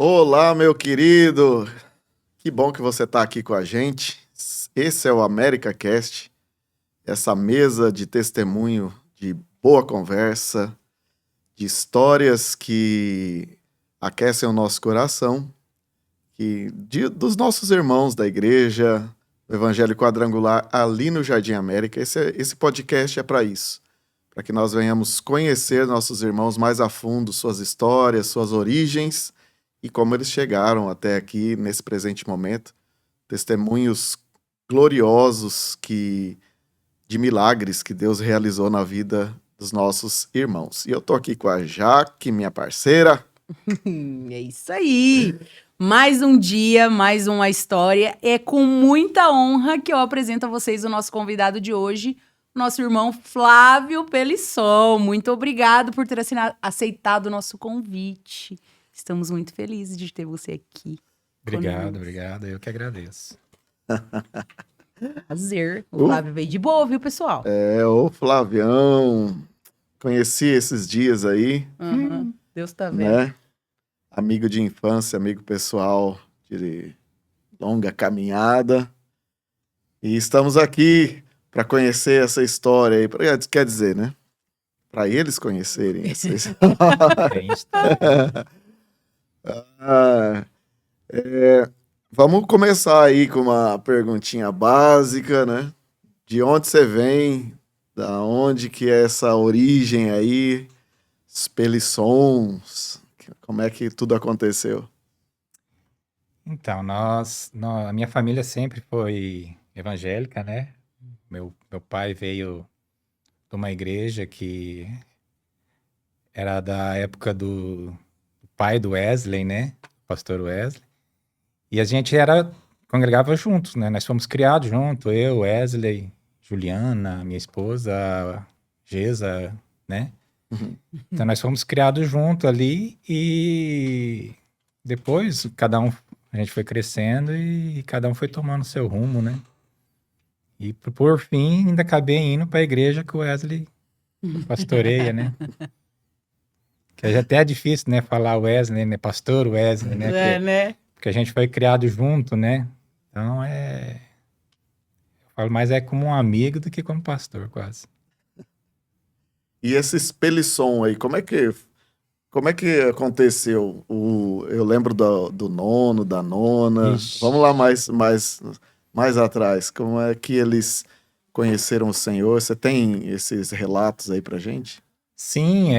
Olá, meu querido. Que bom que você está aqui com a gente. Esse é o América Cast, essa mesa de testemunho, de boa conversa, de histórias que aquecem o nosso coração, dos nossos irmãos da igreja, do Evangelho Quadrangular, ali no Jardim América. Esse podcast é para isso, para que nós venhamos conhecer nossos irmãos mais a fundo, suas histórias, suas origens e como eles chegaram até aqui nesse presente momento. Testemunhos gloriosos de milagres que Deus realizou na vida dos nossos irmãos. E eu tô aqui com a Jaque, minha parceira. É isso aí! Mais um dia, mais uma história. É com muita honra que eu apresento a vocês o nosso convidado de hoje, nosso irmão Flávio Pelisson. Muito obrigado por ter aceitado o nosso convite. Estamos muito felizes de ter você aqui. Obrigado. Eu que agradeço. Prazer. O Flávio veio de boa, viu, pessoal? O Flavião. Conheci esses dias aí. Deus tá vendo. Né? Amigo de infância, amigo pessoal de longa caminhada. E estamos aqui para conhecer essa história aí. Quer dizer, né? Para eles conhecerem essa história. Vamos começar aí com uma perguntinha básica, né? De onde você vem? Da onde que é essa origem aí? Os Pelissons? Como é que tudo aconteceu? Então, a minha família sempre foi evangélica, né? Meu pai veio de uma igreja que era da época do pai do Wesley, né? Pastor Wesley. E a gente congregava juntos, né? Nós fomos criados juntos, eu, Wesley, Juliana, minha esposa, Gesa, né? Então nós fomos criados juntos ali e depois a gente foi crescendo e cada um foi tomando seu rumo, né? E por fim ainda acabei indo para a igreja que o Wesley pastoreia, né? Que até é difícil, né, falar Wesley, né, pastor Wesley, né? Né? Porque a gente foi criado junto, né? Então eu falo mais como um amigo do que como pastor, quase. E esse Pelisson aí, como é que aconteceu? Eu lembro do nono, da nona. Ixi. Vamos lá mais atrás. Como é que eles conheceram o Senhor? Você tem esses relatos aí pra gente? Sim,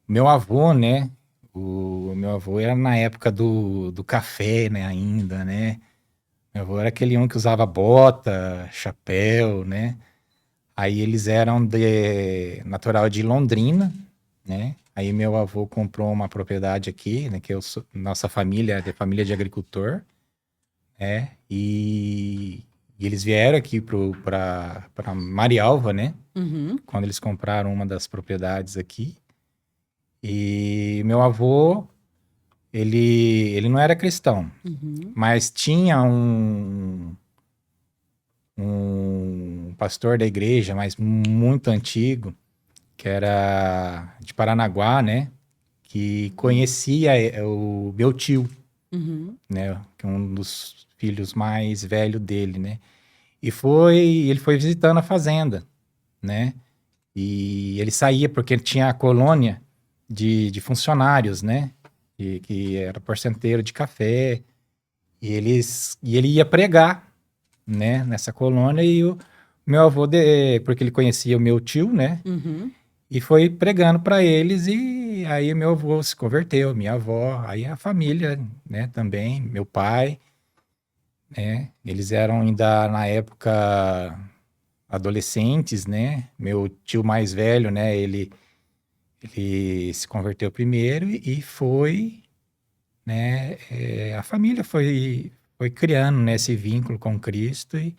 meu avô, né? O meu avô era na época do café, né? Ainda, né? Meu avô era aquele que usava bota, chapéu, né? Aí eles eram natural de Londrina, né? Aí meu avô comprou uma propriedade aqui, né? Nossa família é de família de agricultor, né? E eles vieram aqui para Marialva, né? Quando eles compraram uma das propriedades aqui. E meu avô, ele não era cristão, mas tinha um pastor da igreja, mas muito antigo, que era de Paranaguá, né? Que conhecia o meu tio, né? Que é um dos filhos mais velhos dele, né? E ele foi visitando a fazenda, né? E ele saía porque tinha a colônia de funcionários, né? Que era porcenteiro de café. E ele ia pregar, né? Nessa colônia. E o meu avô, porque ele conhecia o meu tio, né? E foi pregando para eles. E aí o meu avô se converteu, minha avó. Aí a família, né? Também, meu pai, né? Eles eram ainda, na época, adolescentes, né? Meu tio mais velho, né? Ele se converteu primeiro e foi, né? A família foi criando, né, esse vínculo com Cristo e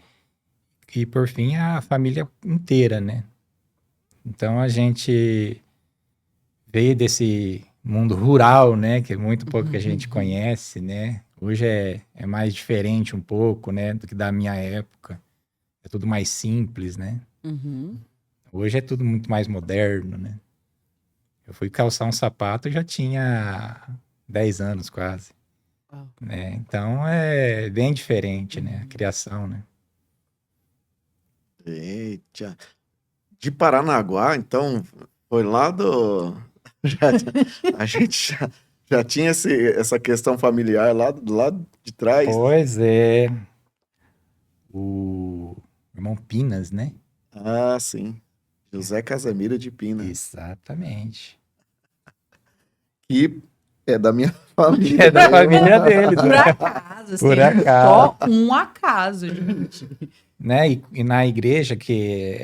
por fim a família inteira, né? Então a gente veio desse mundo rural, né? Que é muito pouco que a gente conhece, né? Hoje é mais diferente um pouco, né? Do que da minha época. É tudo mais simples, né? Hoje é tudo muito mais moderno, né? Eu fui calçar um sapato e já tinha 10 anos quase. Uau. Né? Então é bem diferente, né? A criação, né? Eita. De Paranaguá, então, foi lá do... a gente já tinha essa questão familiar lá de trás. Pois é. O irmão Pinas, né? Ah, sim. José Casemiro de Pina. Exatamente. Que é da minha família. É da família deles, Por né? acaso, assim, Por acaso. só um acaso, gente. Né? E na igreja que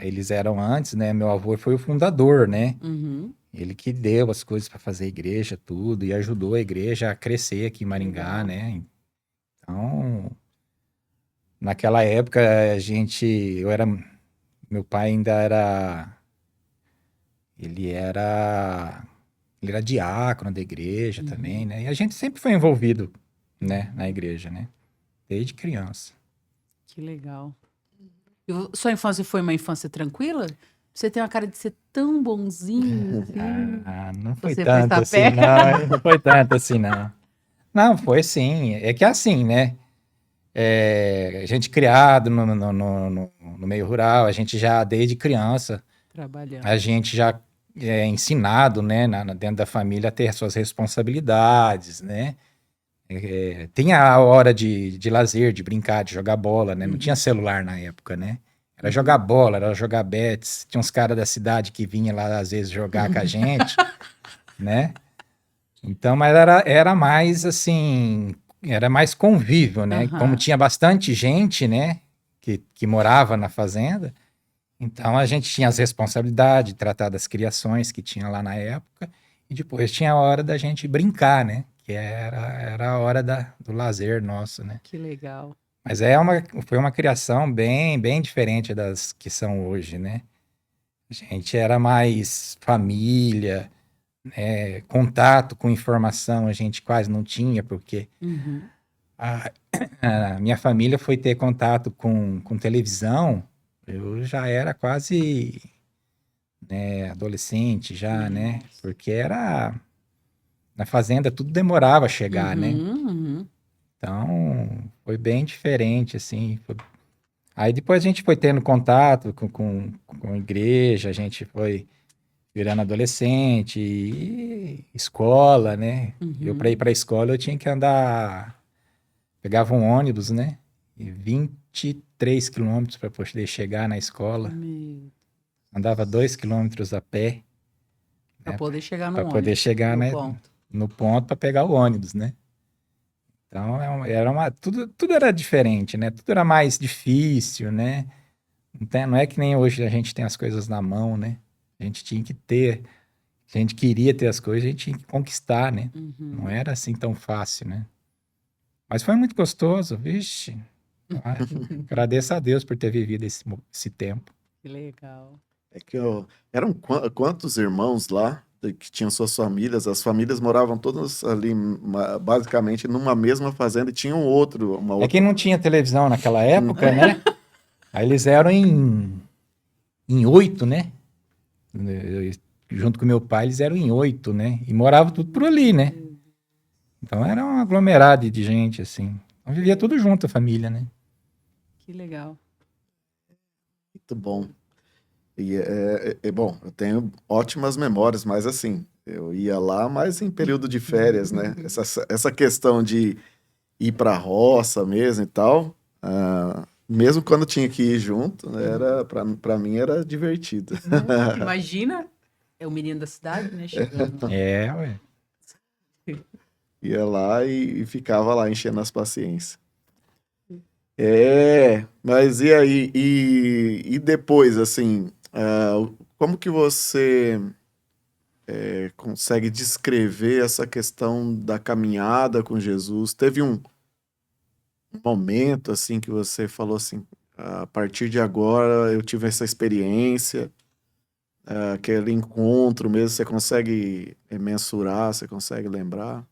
eles eram antes, né? Meu avô foi o fundador, né? Uhum. Ele que deu as coisas para fazer a igreja, tudo, e ajudou a igreja a crescer aqui em Maringá, Legal. né? Então, naquela época, meu pai ainda ele era diácono da igreja também, né? E a gente sempre foi envolvido, né, na igreja, né? Desde criança. Que legal. E sua infância foi uma infância tranquila? Você tem uma cara de ser tão bonzinho, assim. Não foi Você foi tanto assim, sapé? não. Não foi tanto assim, não. Não, foi sim. É que é assim, né? A gente criado no meio rural, a gente já, desde criança, Trabalhando. a gente já é ensinado, né, dentro da família a ter suas responsabilidades, né? Tinha a hora de lazer, de brincar, de jogar bola, né? Não tinha celular na época, né? Era jogar bola, era jogar bets. Tinha uns caras da cidade que vinham lá, às vezes, jogar com a gente, né? Então, mas era mais, assim, era mais convívio, né? Aham. Como tinha bastante gente, né, que morava na fazenda, então a gente tinha as responsabilidades de tratar das criações que tinha lá na época, e depois tinha a hora da gente brincar, né? Que era a hora do lazer nosso, né? Que legal. Mas foi uma criação bem diferente das que são hoje, né? A gente era mais família, contato com informação a gente quase não tinha, porque Uhum. a minha família foi ter contato com televisão, eu já era quase, né, adolescente já, né? Porque na fazenda tudo demorava a chegar, né? Uhum. Então, foi bem diferente, assim. Aí depois a gente foi tendo contato com a igreja, a gente foi virando adolescente, e escola, né? Eu, para ir para a escola, eu tinha que andar, pegava um ônibus, né? E 23 quilômetros para poder chegar na escola. Andava 2 quilômetros a pé. Para poder chegar no Para ônibus. poder chegar, no né, ponto. no ponto para pegar o ônibus, né? Então, tudo era diferente, né? Tudo era mais difícil, né? Não é que nem hoje a gente tem as coisas na mão, né? A gente tinha que ter, a gente queria ter as coisas, a gente tinha que conquistar, né? Não era assim tão fácil, né? Mas foi muito gostoso, vixe. Agradeço a Deus por ter vivido esse tempo. Que legal. É que eram quantos irmãos lá que tinham suas famílias? As famílias moravam todas ali, basicamente, numa mesma fazenda e tinham uma outra. É que não tinha televisão naquela época, né? Aí eles eram em 8, né? Junto com meu pai, eles eram em 8, né? E moravam tudo por ali, né? Então era um aglomerado de gente, assim. Então vivia tudo junto, a família, né? Que legal. Muito bom. E bom, eu tenho ótimas memórias, mas assim, eu ia lá, mas em período de férias, né? Essa questão de ir para a roça mesmo e tal, mesmo quando tinha que ir junto, para mim era divertido. Imagina, é o menino da cidade, né? Chegando. Ué. Ia lá e ficava lá enchendo as paciências. Mas e aí? E depois, assim, como que você consegue descrever essa questão da caminhada com Jesus? Teve um momento, assim, que você falou assim, a partir de agora eu tive essa experiência, aquele encontro mesmo, você consegue mensurar, você consegue lembrar?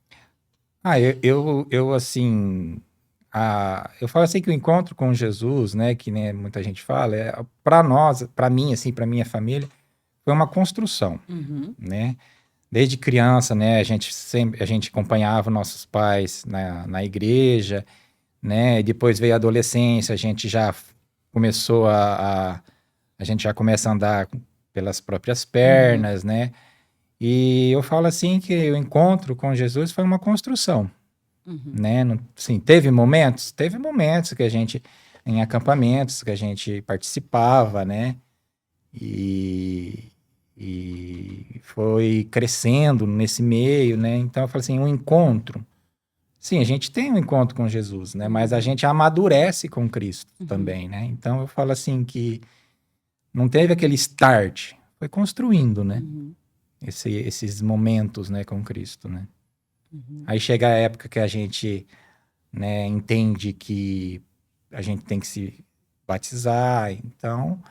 Eu assim, eu falo assim que o encontro com Jesus, né, que nem muita gente fala, para nós, para mim, assim, para minha família, foi uma construção, né? desde criança, né, a gente acompanhava nossos pais na igreja, né, e depois veio a adolescência, a gente já começou a gente já começa a andar pelas próprias pernas, né, e eu falo assim que o encontro com Jesus foi uma construção, né, assim, teve momentos que a gente, em acampamentos, que a gente participava, né, e foi crescendo nesse meio, né? Então eu falo assim, um encontro. Sim, a gente tem um encontro com Jesus, né? Mas a gente amadurece com Cristo também, né? Então eu falo assim que não teve aquele start, foi construindo, né? Esses momentos, né, com Cristo, né? Aí chega a época que a gente, né, entende que a gente tem que se batizar, então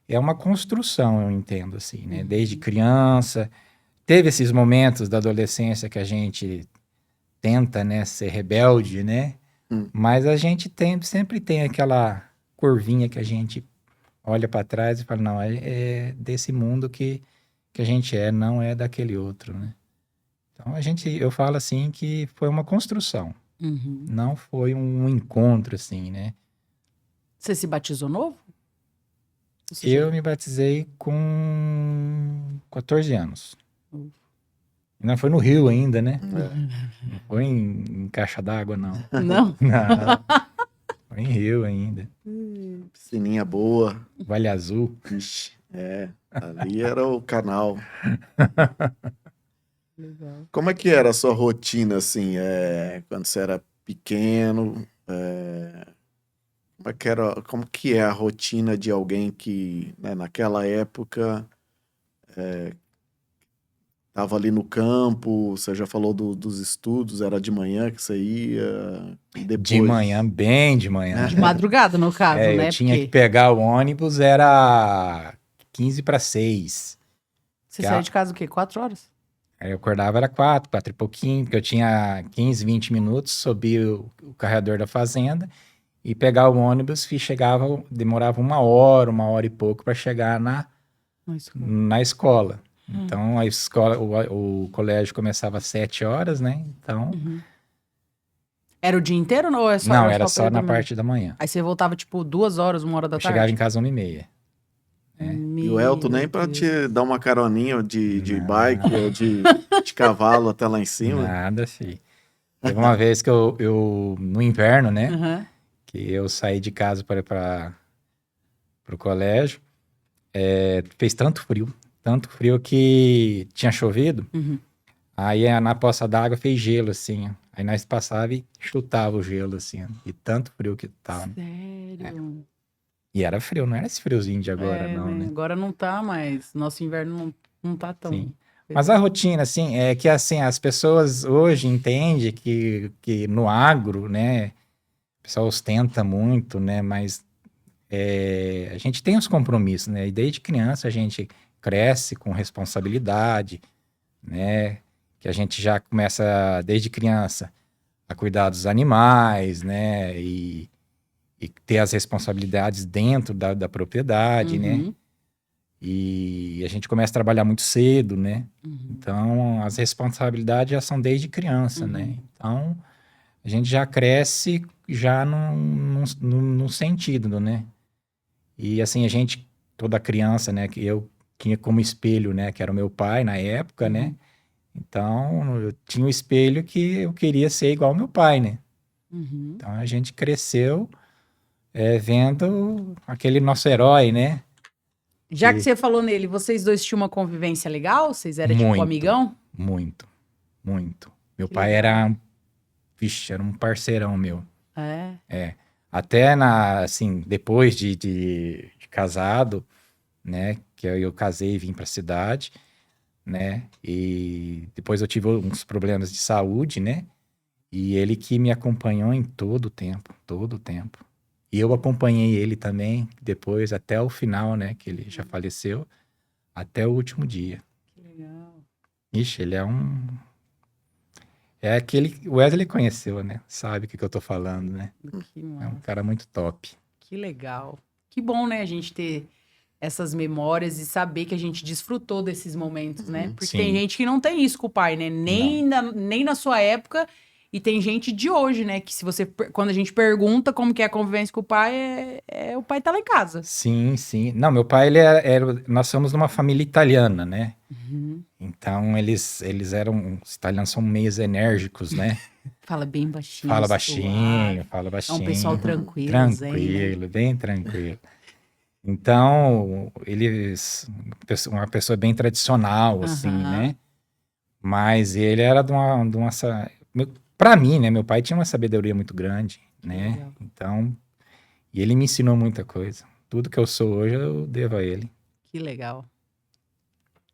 é uma construção, eu entendo, assim, né? Desde criança, teve esses momentos da adolescência que a gente tenta, né, ser rebelde, né? Mas a gente sempre tem aquela curvinha que a gente olha para trás e fala, não, é desse mundo que a gente não é daquele outro, né? Então eu falo assim que foi uma construção, não foi um encontro, assim, né? Você se batizou novo? Eu me batizei com 14 anos. Não foi no Rio ainda, né? Não foi em caixa d'água, não. Não? Não, foi em Rio ainda. Piscininha boa. Vale Azul. Ixi, ali era o canal. Legal. Como é que era a sua rotina, assim, quando você era pequeno? Como que é a rotina de alguém que, né, naquela época, estava ali no campo? Você já falou dos estudos, era de manhã que você ia? E depois... De manhã, bem de manhã. De madrugada, no caso, né? Eu tinha que pegar o ônibus, era 15 para 6. Você saiu de casa o quê? 4 horas? Aí eu acordava, era 4 e pouquinho, porque eu tinha 15, 20 minutos, subia o carregador da fazenda e pegar o ônibus, demorava 1 hora e pouco para chegar na escola. Então, a escola, o colégio começava às 7 horas, né? Então... Era o dia inteiro ou é só? Não, era só na parte da manhã. Aí você voltava, tipo, 2 horas, 1 hora da tarde? Chegava em casa 1h30. E o Elton nem para te dar uma caroninha de bike ou de cavalo até lá em cima? Nada, filho. Teve uma vez que eu no inverno, né? Que eu saí de casa para ir para o colégio. Fez tanto frio que tinha chovido. Aí na poça d'água fez gelo, assim. Aí nós passava e chutava o gelo, assim. E tanto frio que tava. Sério? E era frio, não era esse friozinho de agora, não, né? Agora não tá, mas nosso inverno não tá tão... Sim. Mas a rotina, assim, é que assim, as pessoas hoje entendem que no agro, né, o pessoal ostenta muito, né, mas a gente tem os compromissos, né, e desde criança a gente cresce com responsabilidade, né, que a gente já começa desde criança a cuidar dos animais, né, e ter as responsabilidades dentro da propriedade, né, e a gente começa a trabalhar muito cedo, né? Então, as responsabilidades já são desde criança, né? Então, a gente já cresce já num sentido, né? E, assim, toda criança, né? Que eu tinha como espelho, né? Que era o meu pai na época, né? Então, eu tinha um espelho que eu queria ser igual ao meu pai, né? Então, a gente cresceu vendo aquele nosso herói, né? Já que você falou nele, vocês dois tinham uma convivência legal? Vocês eram tipo amigão? Muito. Meu pai era um parceirão meu. Até assim, depois de casado, né, que eu casei e vim pra cidade, né, e depois eu tive uns problemas de saúde, né, e ele que me acompanhou em todo o tempo. E eu acompanhei ele também, depois, até o final, né? Que ele já faleceu, até o último dia. Que legal. Ixi, ele é aquele... O Wesley conheceu, né? Sabe o que eu tô falando, né? Que É um massa. cara muito top. Que legal. Que bom, né, a gente ter essas memórias e saber que a gente desfrutou desses momentos, né? Porque Sim. tem gente que não tem isso com o pai, né? Nem na sua época. E tem gente de hoje, né? Que se você... Quando a gente pergunta como que é a convivência com o pai, o pai tá lá em casa. Sim, sim. Não, meu pai, nós somos numa família italiana, né? Então, eles eram... Os italianos são meio enérgicos, né? Fala bem baixinho. Fala suave. fala É baixinho. um pessoal tranquilo, Tranquilo, bem tranquilo. Então, uma pessoa bem tradicional, assim, né? Mas ele era para mim, né? Meu pai tinha uma sabedoria muito grande, né? Legal. Então, e ele me ensinou muita coisa. Tudo que eu sou hoje eu devo a ele. Que legal.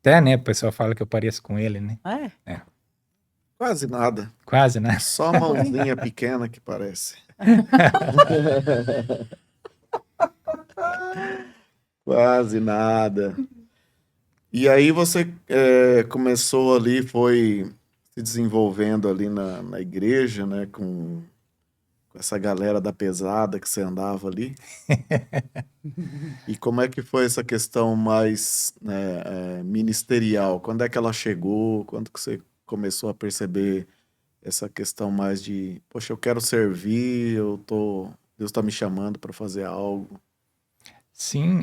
Até, né? O pessoal fala que eu pareço com ele, né? É? Quase nada. Quase, né? Só a mãozinha pequena que parece. Quase nada. E aí você começou ali, foi se desenvolvendo ali na igreja, né? Com essa galera da pesada que você andava ali. E como é que foi essa questão mais ministerial? Quando é que ela chegou? Quando que você começou a perceber essa questão mais de, poxa, eu quero servir, Deus está me chamando para fazer algo? Sim,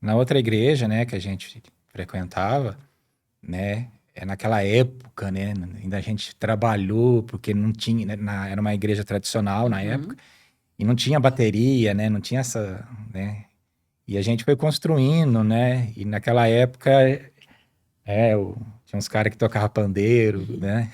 na outra igreja, né, que a gente frequentava, né, naquela época, né, ainda a gente trabalhou, porque não tinha, né, era uma igreja tradicional na época, e não tinha bateria, né, não tinha essa, né, e a gente foi construindo, né, e naquela época, tinha uns caras que tocavam pandeiro, né.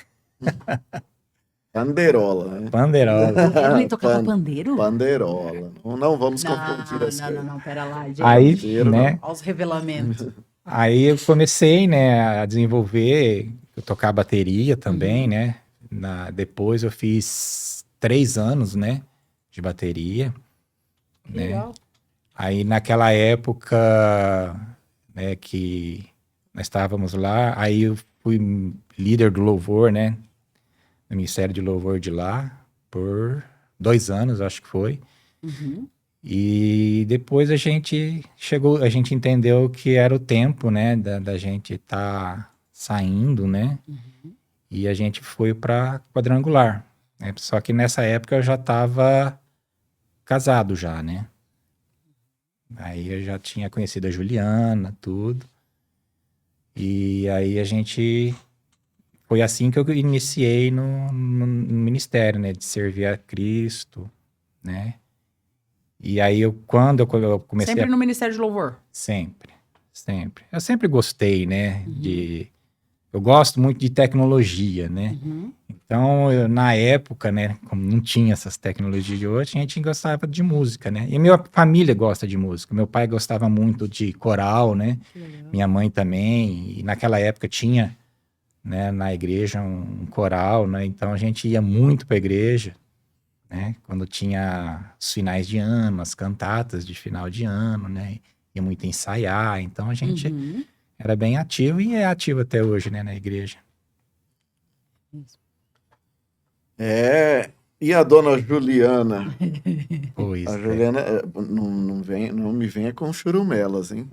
Panderola, né? Panderola. Ele tocava pandeiro? Panderola. Não vamos confundir as coisas. Não, pera lá, gente. Aí, Pandeiro, né, Olha os revelamentos. aí eu comecei, né, a desenvolver, eu tocar bateria também, né, depois eu fiz 3 anos, né, de bateria, né. Legal. Aí naquela época, né, que nós estávamos lá, aí eu fui líder do louvor, né, no Ministério de Louvor de lá, por 2 anos, acho que foi. E depois a gente entendeu que era o tempo, né, da gente estar saindo, né, e a gente foi para Quadrangular, né, só que nessa época eu já estava casado já, né. Aí eu já tinha conhecido a Juliana, tudo. E aí foi assim que eu iniciei no ministério, né, de servir a Cristo, né. E aí quando eu comecei Sempre no Ministério de Louvor? Sempre. Eu sempre gostei, né, eu gosto muito de tecnologia, né. Então, na época, né, como não tinha essas tecnologias de hoje, a gente gostava de música, né. E minha família gosta de música. Meu pai gostava muito de coral, né. Minha mãe também. E naquela época tinha, né, na igreja um coral, né. Então a gente ia muito para a igreja, né, quando tinha os finais de ano, as cantatas de final de ano, né, ia muito ensaiar, então a gente era bem ativo e é ativo até hoje, né, na igreja. E a dona Juliana? Pois A Juliana, não me venha com churumelas, hein?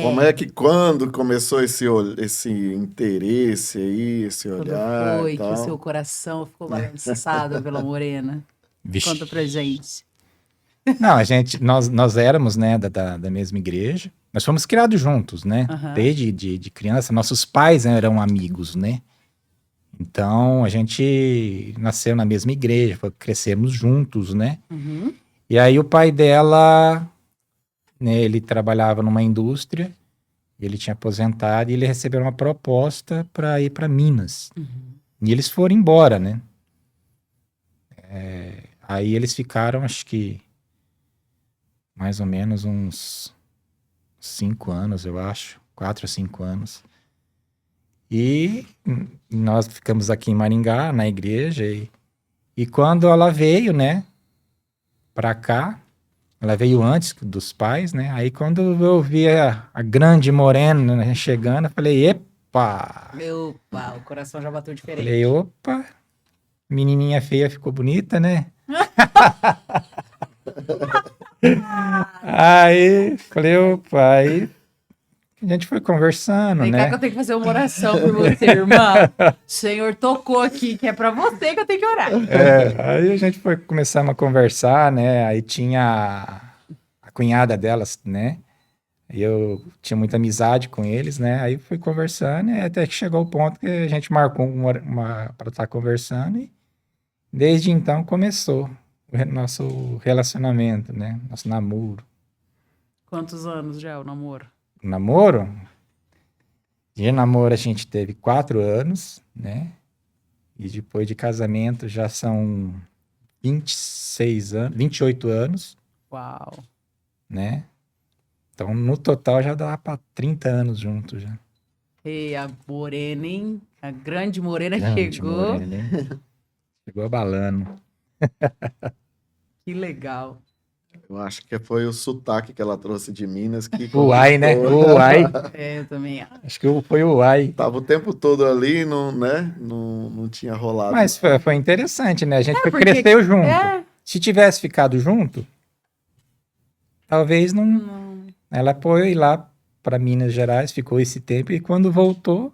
Como é que, quando começou esse interesse aí, esse Quando olhar foi e que o tal? seu coração ficou balançado pela morena? Vixe. Conta pra gente. Não, nós éramos, né, da mesma igreja. Nós fomos criados juntos, né? Desde de criança. Nossos pais, né, eram amigos, né? Então, a gente nasceu na mesma igreja, crescemos juntos, né? E aí o pai dela, né, ele trabalhava numa indústria, ele tinha aposentado e ele recebeu uma proposta para ir para Minas. E eles foram embora, né? Aí eles ficaram, acho que mais ou menos uns 5 anos, eu acho. 4 ou 5 anos. E nós ficamos aqui em Maringá, na igreja. E quando ela veio, né, pra cá, ela veio antes dos pais, né? Aí quando eu vi a grande morena, né, chegando, eu falei, epa! O coração já bateu diferente. Falei, opa! Menininha feia ficou bonita, né? Aí, falei, opa, aí a gente foi conversando, Vem cá né? que eu tenho que fazer uma oração por você, irmã. O Senhor tocou aqui, que é pra você que eu tenho que orar. Aí a gente foi começando a conversar, né? Aí tinha a cunhada delas, né? E eu tinha muita amizade com eles, né? Aí fui conversando, e até que chegou o ponto que a gente marcou para estar conversando, e desde então começou o nosso relacionamento, né? Nosso namoro. Quantos anos já é o namoro? Namoro? De namoro a gente teve 4 anos, né? E depois de casamento já são 26 anos, 28 anos, Uau. né? Então, no total, já dá para 30 anos juntos já. E a morena, hein? A grande morena Grande chegou. morena, hein? Chegou abalando. Que legal. Eu acho que foi o sotaque que ela trouxe de Minas que O Uai, né? conquistou. O Uai. É, eu também acho. Acho que foi o Uai. Tava o tempo todo ali, não, né? Não tinha rolado. Mas foi interessante, né? A gente porque- cresceu junto. É. Se tivesse ficado junto, talvez não. Não. Ela foi lá para Minas Gerais, ficou esse tempo, e quando voltou,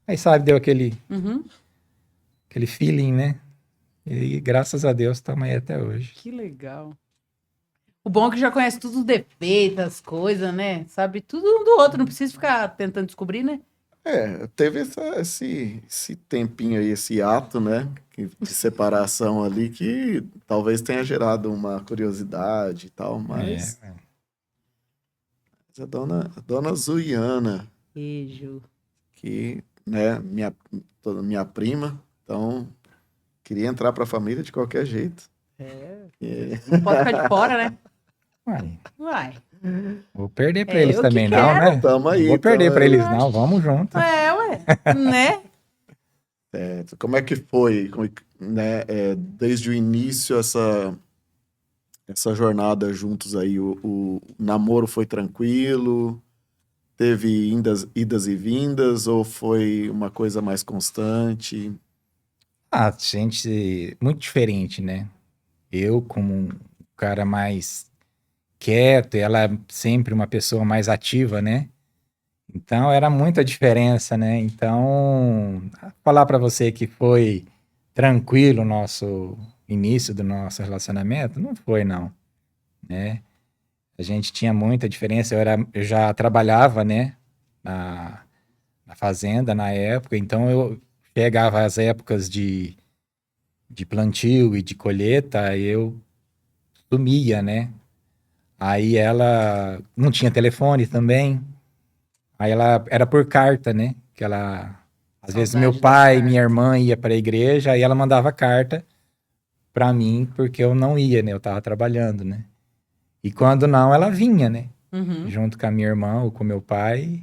aí sabe, deu aquele Uhum. feeling, né? E graças a Deus estamos aí até hoje. Que legal. O bom é que já conhece todos os defeitos, as coisas, né? Sabe tudo um do outro, não precisa ficar tentando descobrir, né? Teve esse tempinho aí, esse ato, né? De separação ali, que talvez tenha gerado uma curiosidade e tal, mas É. a dona Zuiana, Beijo. que, né, minha prima, então queria entrar para a família de qualquer jeito. Não pode ficar de fora, né? Uai, Vai. vou perder para É, eles eu que também, não, quero. né? Tamo aí, Não vou perder tamo para aí. eles, não. Vamos junto. É, ué. Né? Como é que foi, né, desde o início essa jornada juntos aí? O namoro foi tranquilo? Teve idas e vindas ou foi uma coisa mais constante? Ah, gente, muito diferente, né? Eu, como um cara mais quieto, e ela sempre uma pessoa mais ativa, né? Então era muita diferença, né? Então, falar para você que foi tranquilo o nosso início do nosso relacionamento, não foi, não, né? A gente tinha muita diferença. Eu já trabalhava, né, na fazenda na época, então eu pegava as épocas de plantio e de colheita, eu sumia, né? Aí ela não tinha telefone também. Aí ela era por carta, né? Que ela às vezes Saudade meu das pai, cartas. minha irmã ia para a igreja, aí ela mandava carta para mim porque eu não ia, né? Eu tava trabalhando, né? E quando não, ela vinha, né? Uhum. Junto com a minha irmã ou com meu pai,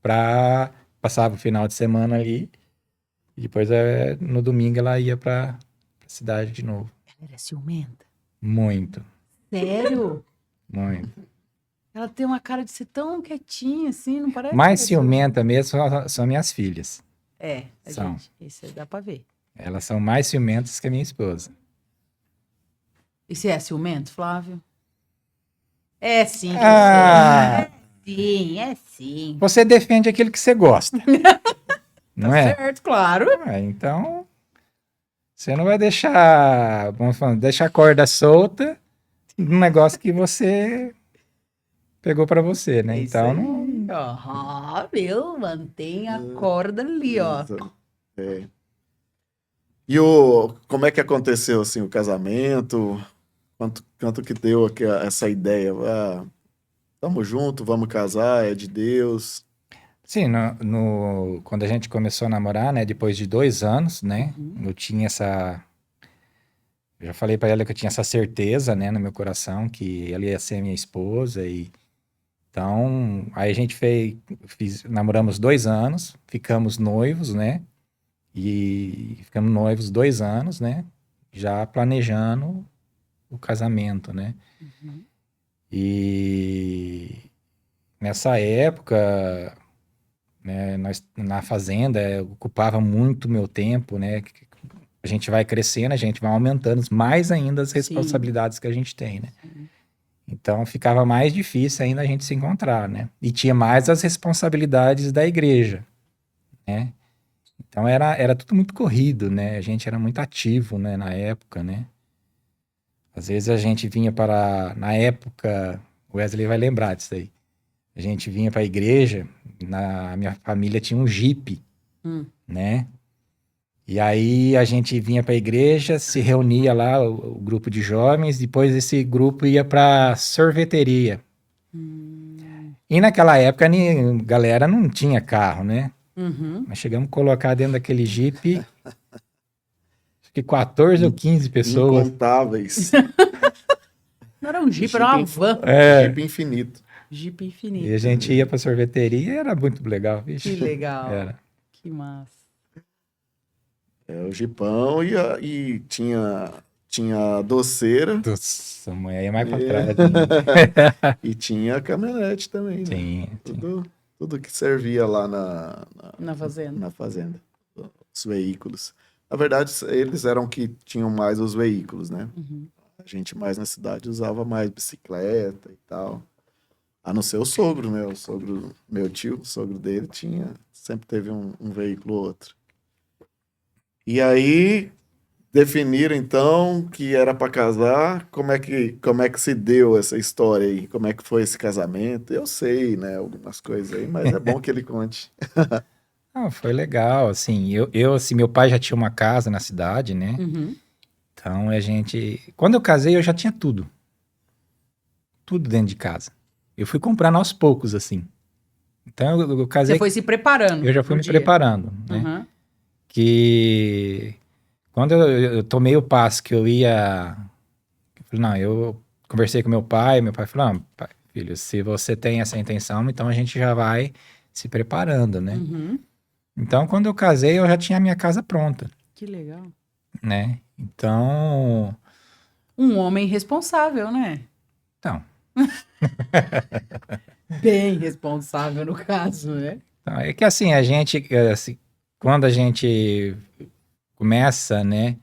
pra passava o final de semana ali. E depois no domingo ela ia pra cidade de novo. Ela era ciumenta. Muito, Sério? muito. Ela tem uma cara de ser tão quietinha assim, não parece? Mais que é ciumenta mesmo são minhas filhas. É, a São. gente. Isso aí dá pra ver. Elas são mais ciumentas que a minha esposa. E você é ciumento, Flávio? É sim. que Ah, Sim, é sim. você defende aquilo que você gosta. Não é? Certo, claro. Então, você não vai deixar, vamos falar, deixar a corda solta num negócio que você pegou pra você, né? É isso Então, aí. não. Meu, mantém a corda ali, ó. É. E como é que aconteceu assim o casamento? Quanto que deu essa ideia? Tamo junto, vamos casar, é de Deus. Sim, quando a gente começou a namorar, né? Depois de 2 anos, né? Eu tinha eu já falei pra ela que eu tinha essa certeza, né? No meu coração, que ela ia ser minha esposa. Então, aí a gente namoramos 2 anos, ficamos noivos, né? E ficamos noivos 2 anos, né? Já planejando o casamento, né? E nessa época, né, nós na fazenda ocupava muito meu tempo, né? A gente vai crescendo, a gente vai aumentando mais ainda as responsabilidades que a gente tem, né? Então ficava mais difícil ainda a gente se encontrar, né? E tinha mais as responsabilidades da igreja, né? Então era tudo muito corrido, né? A gente era muito ativo, né, na época, né? Às vezes a gente vinha na época, o Wesley vai lembrar disso aí. A gente vinha para a igreja, na minha família tinha um Jeep, né? E aí a gente vinha para a igreja, se reunia lá, o grupo de jovens, depois esse grupo ia para sorveteria. E naquela época, galera não tinha carro, né? Mas chegamos a colocar dentro daquele Jeep, acho que 14 ou 15 pessoas. Incontáveis. Não era um Jeep, era uma van. Jeep infinito. Jeep infinito. E a gente ia pra sorveteria e era muito legal, vixe. Que legal. Era. Que massa. O Jeepão e tinha a doceira. Nossa, mãe, aí é mais pra trás. Né? E tinha a caminhonete também, né? Sim. Tudo que servia lá Na fazenda. na fazenda. Os veículos. Na verdade, eles eram que tinham mais os veículos, né? A gente mais na cidade usava mais bicicleta e tal. A não ser o sogro, né? O sogro, meu tio, o sogro dele sempre teve um veículo ou outro. E aí definiram então que era para casar. Como é que se deu essa história aí? Como é que foi esse casamento? Eu sei, né, algumas coisas aí, mas é bom que ele conte. Não, foi legal, assim, assim, meu pai já tinha uma casa na cidade, né? Então quando eu casei, eu já tinha tudo dentro de casa. Eu fui comprando aos poucos, assim. Então eu casei. Você foi se preparando. Eu já fui me preparando, né? Que quando eu tomei o passo que eu ia. Eu conversei com meu pai falou: não, pai, filho, se você tem essa intenção, então a gente já vai se preparando, né? Então, quando eu casei, eu já tinha a minha casa pronta. Que legal. Né? Então. Um homem responsável, né? Então. Bem responsável no caso, né? Então, é que assim, quando a gente começa, né,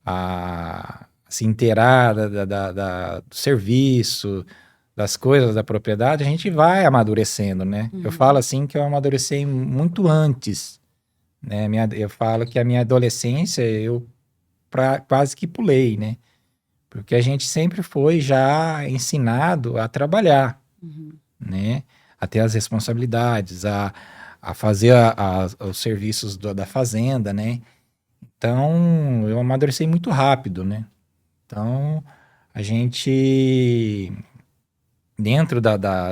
a se inteirar do serviço, das coisas da propriedade, a gente vai amadurecendo, né? Eu falo assim que eu amadureci muito antes, né? Eu falo que a minha adolescência eu quase que pulei, né? Porque a gente sempre foi já ensinado a trabalhar, né? A ter as responsabilidades, a fazer os serviços da fazenda, né? Então, eu amadureci muito rápido, né? Então, a gente, dentro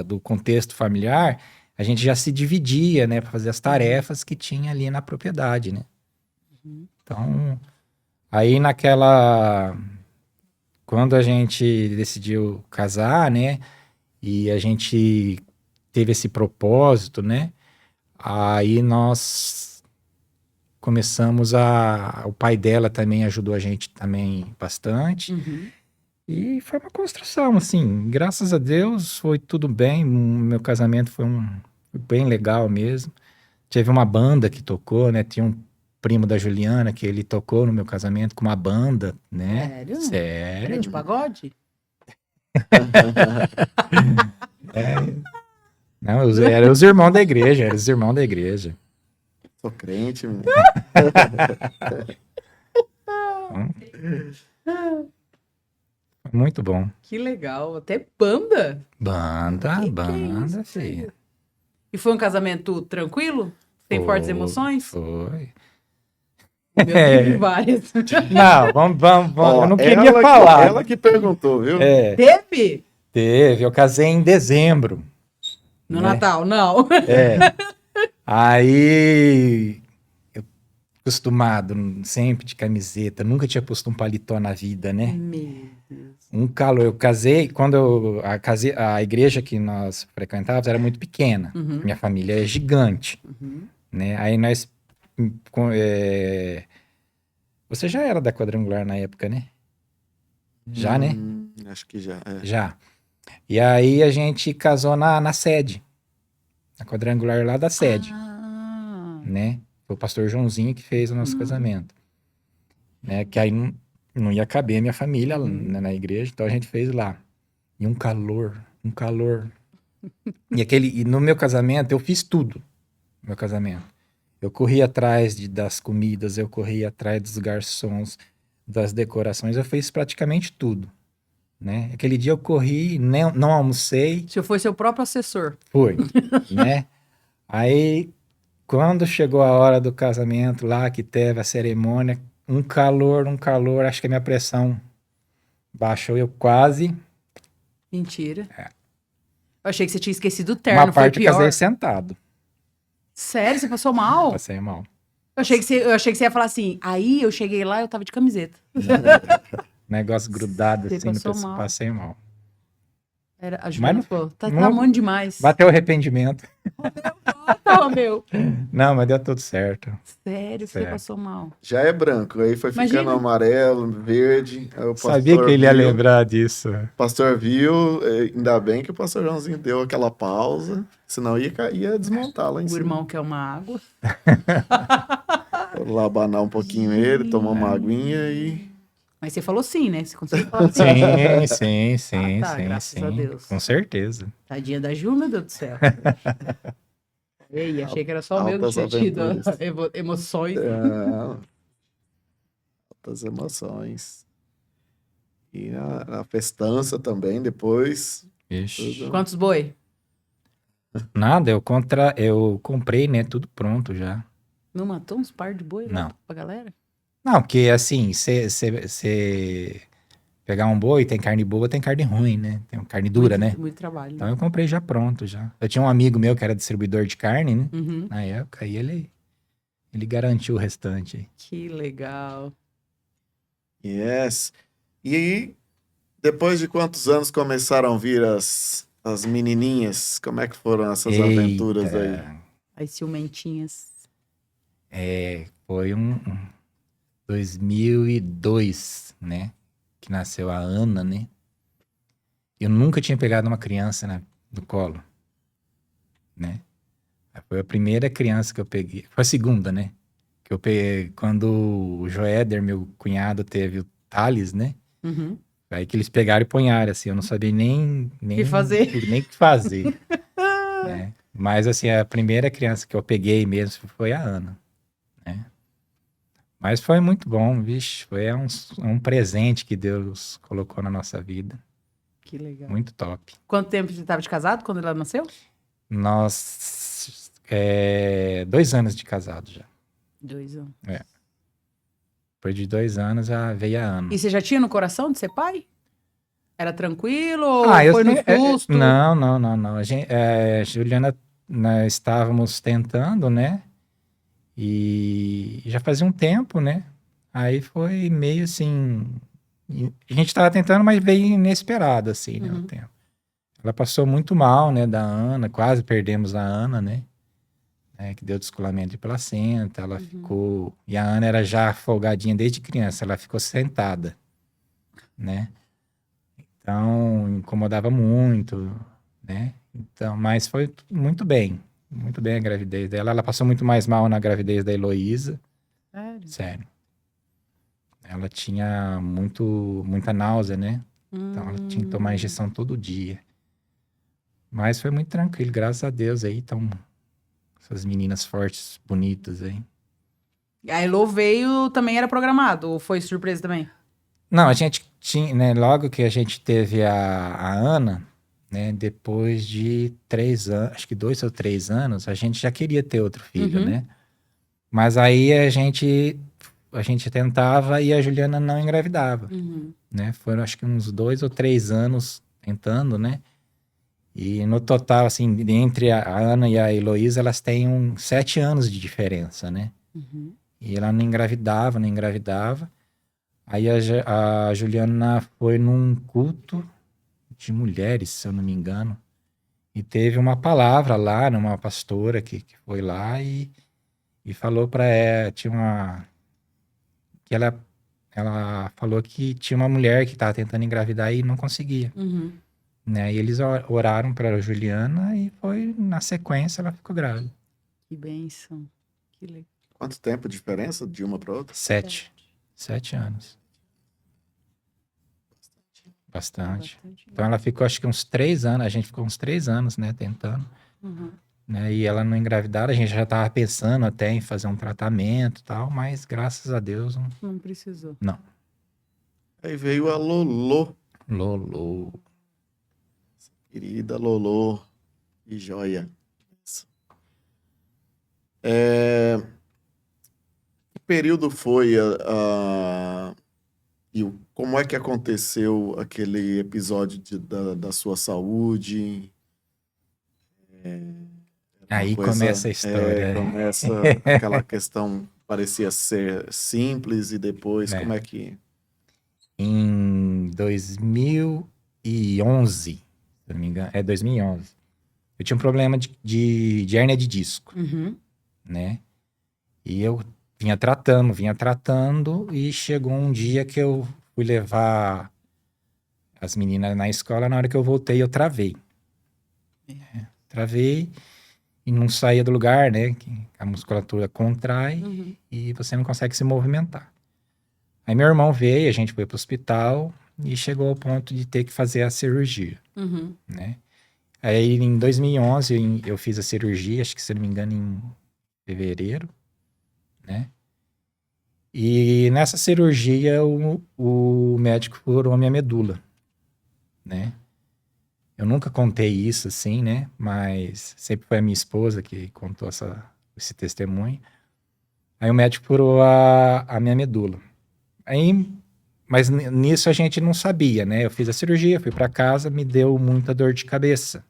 do contexto familiar, a gente já se dividia, né? Para fazer as tarefas que tinha ali na propriedade, né? Então, aí quando a gente decidiu casar, né? E a gente teve esse propósito, né? Aí nós começamos o pai dela também ajudou a gente também bastante. E foi uma construção, assim, graças a Deus foi tudo bem. Meu casamento foi bem legal mesmo. Teve uma banda que tocou, né? Tinha um primo da Juliana que ele tocou no meu casamento com uma banda, né? Sério? Era de pagode? Não, eram os irmãos da igreja, Sou crente, menino. Muito bom. Que legal. Até banda. Banda, Que filho. E foi um casamento tranquilo? Sem fortes emoções? Foi. Meu Deus, teve várias. Não, vamos. Ó, eu não queria falar. Ela que perguntou, viu? Teve? Teve, eu casei em dezembro. No né? Natal, não. Aí, eu acostumado sempre de camiseta, nunca tinha posto um paletó na vida, né? Meu Deus. Um calor. Eu casei, a igreja que nós frequentávamos era muito pequena. Minha família é gigante, né? Aí nós... Você já era da Quadrangular na época, né? Já, né? Acho que já. Já. E aí a gente casou na sede. Na Quadrangular lá da sede. Né? Foi o pastor Joãozinho que fez o nosso casamento. Né? Que aí não ia caber a minha família né, na igreja, então a gente fez lá. E um calor. E no meu casamento, eu fiz tudo. No meu casamento. Eu corri atrás das comidas, eu corri atrás dos garçons, das decorações, eu fiz praticamente tudo, né? Aquele dia eu corri, não almocei, O senhor foi seu próprio assessor. foi, né? Aí, quando chegou a hora do casamento lá, que teve a cerimônia, um calor, acho que a minha pressão baixou, eu quase... Mentira. Eu achei que você tinha esquecido o Uma terno, foi parte eu casei pior. sentado, Sério, você passou mal? passei mal. Eu achei que você ia falar assim, aí eu cheguei lá, eu tava de camiseta. Negócio grudado Você assim, no passou pescoço, mal. passei mal. A Mas Juliana não- falou, tá não- amando demais. Bateu arrependimento. Tá, meu. Não, mas deu tudo certo. Sério, você Certo. passou mal. Já é branco, aí foi ficando Imagina. amarelo, verde. Aí o Sabia que ele ia lembrar disso. O pastor viu, ainda bem que o pastor Joãozinho deu aquela pausa, senão ia desmontar lá em O cima. irmão quer uma água. Lá abanar um pouquinho ele, tomar uma aguinha e. Mas você falou sim, né? Você conseguiu falar Sim, tá, graças a Deus. Com certeza. Tadinha da Ju, meu Deus do céu. Ei, achei que era só o meu que Altas tinha tido aventuras. emoções. Altas emoções. E a festança também, depois. Ixi. Quantos boi? Nada, eu comprei, né? Tudo pronto já. Não matou uns par de boi lá Não. pra galera? Não, porque assim, você pegar um boi, tem carne boa, tem carne ruim, né? Tem carne dura, né? Muito trabalho. Então Né? eu comprei já pronto já. Eu tinha um amigo meu que era distribuidor de carne, né? Uhum. Na época, e ele garantiu o restante. Que legal. Yes. E aí, depois de quantos anos começaram a vir as menininhas? Como é que foram essas aventuras aí? As ciumentinhas. Foi um 2002, né? Que nasceu a Ana, né? Eu nunca tinha pegado uma criança no colo, né? Foi a primeira criança que eu peguei. Foi a segunda, né? Que eu peguei quando o Joéder, meu cunhado, teve o Thales, né? Uhum. Aí que eles pegaram e ponharam, assim. Eu não sabia nem que fazer. Nem o que fazer. Né? Mas, assim, a primeira criança que eu peguei mesmo foi a Ana, né? Mas foi muito bom, vixe. Foi um presente que Deus colocou na nossa vida. Que legal. Muito top. Quanto tempo você estava de casado quando ela nasceu? Nós... 2 anos de casado já. 2 anos. Depois de 2 anos, já veio a Ana. E você já tinha no coração de ser pai? Era tranquilo ou eu foi no sei- susto? Não. A gente, Juliana, nós estávamos tentando, né? E já fazia um tempo, né? Aí foi meio assim... A gente estava tentando, mas veio inesperado, assim, né? O tempo. Ela passou muito mal, né? Da Ana, quase perdemos a Ana, né? Que deu descolamento de placenta, ela ficou... E a Ana era já folgadinha desde criança, ela ficou sentada, né? Então, incomodava muito, né? Então, mas foi muito bem a gravidez dela. Ela passou muito mais mal na gravidez da Heloísa. Sério. Ela tinha muita náusea, né? Então, ela tinha que tomar injeção todo dia. Mas foi muito tranquilo, graças a Deus aí. Então, essas meninas fortes, bonitas aí. A Elo veio, também era programado? Ou foi surpresa também? Não, a gente tinha, né? Logo que a gente teve a Ana, né? Depois de 3 anos, acho que 2 ou 3 anos, a gente já queria ter outro filho, né? Mas aí a gente tentava e a Juliana não engravidava, né? Foram acho que uns 2 ou 3 anos tentando, né? E no total, assim, entre a Ana e a Heloísa, elas têm 7 anos de diferença, né? E ela não engravidava. Aí a Juliana foi num culto de mulheres, se eu não me engano, e teve uma palavra lá, numa pastora que foi lá e falou para ela, que ela falou que tinha uma mulher que estava tentando engravidar e não conseguia, né? E eles oraram para a Juliana e foi na sequência ela ficou grávida. Que bênção. Que legal. Quanto tempo de diferença de uma para outra? 7 anos. Bastante. Bastante. Então ela ficou, acho que uns 3 anos, a gente ficou uns 3 anos, né, tentando. Uhum. Né, e ela não engravidar, a gente já tava pensando até em fazer um tratamento e tal, mas graças a Deus, Não precisou. não. Aí veio a Lolô, Lolo. querida Lolô, que joia. Que período foi como é que aconteceu aquele episódio da sua saúde? Uma Aí coisa, começa a história, começa aquela questão parecia ser simples e depois né? como é que... Em 2011, se eu não me engano, 2011, eu tinha um problema de hérnia de disco, Uhum. né? E eu vinha tratando, e chegou um dia que eu fui levar as meninas na escola, na hora que eu voltei, eu travei. Travei e não saía do lugar, né? Que a musculatura contrai Uhum. e você não consegue se movimentar. Aí meu irmão veio, a gente foi pro hospital e chegou ao ponto de ter que fazer a cirurgia, Uhum. né? Aí em 2011 eu fiz a cirurgia, acho que se não me engano em fevereiro, né? E nessa cirurgia o médico furou a minha medula, né? Eu nunca contei isso assim, né? Mas sempre foi a minha esposa que contou esse testemunho. Aí o médico furou a minha medula. Aí, mas nisso a gente não sabia, né? Eu fiz a cirurgia, fui para casa, me deu muita dor de cabeça.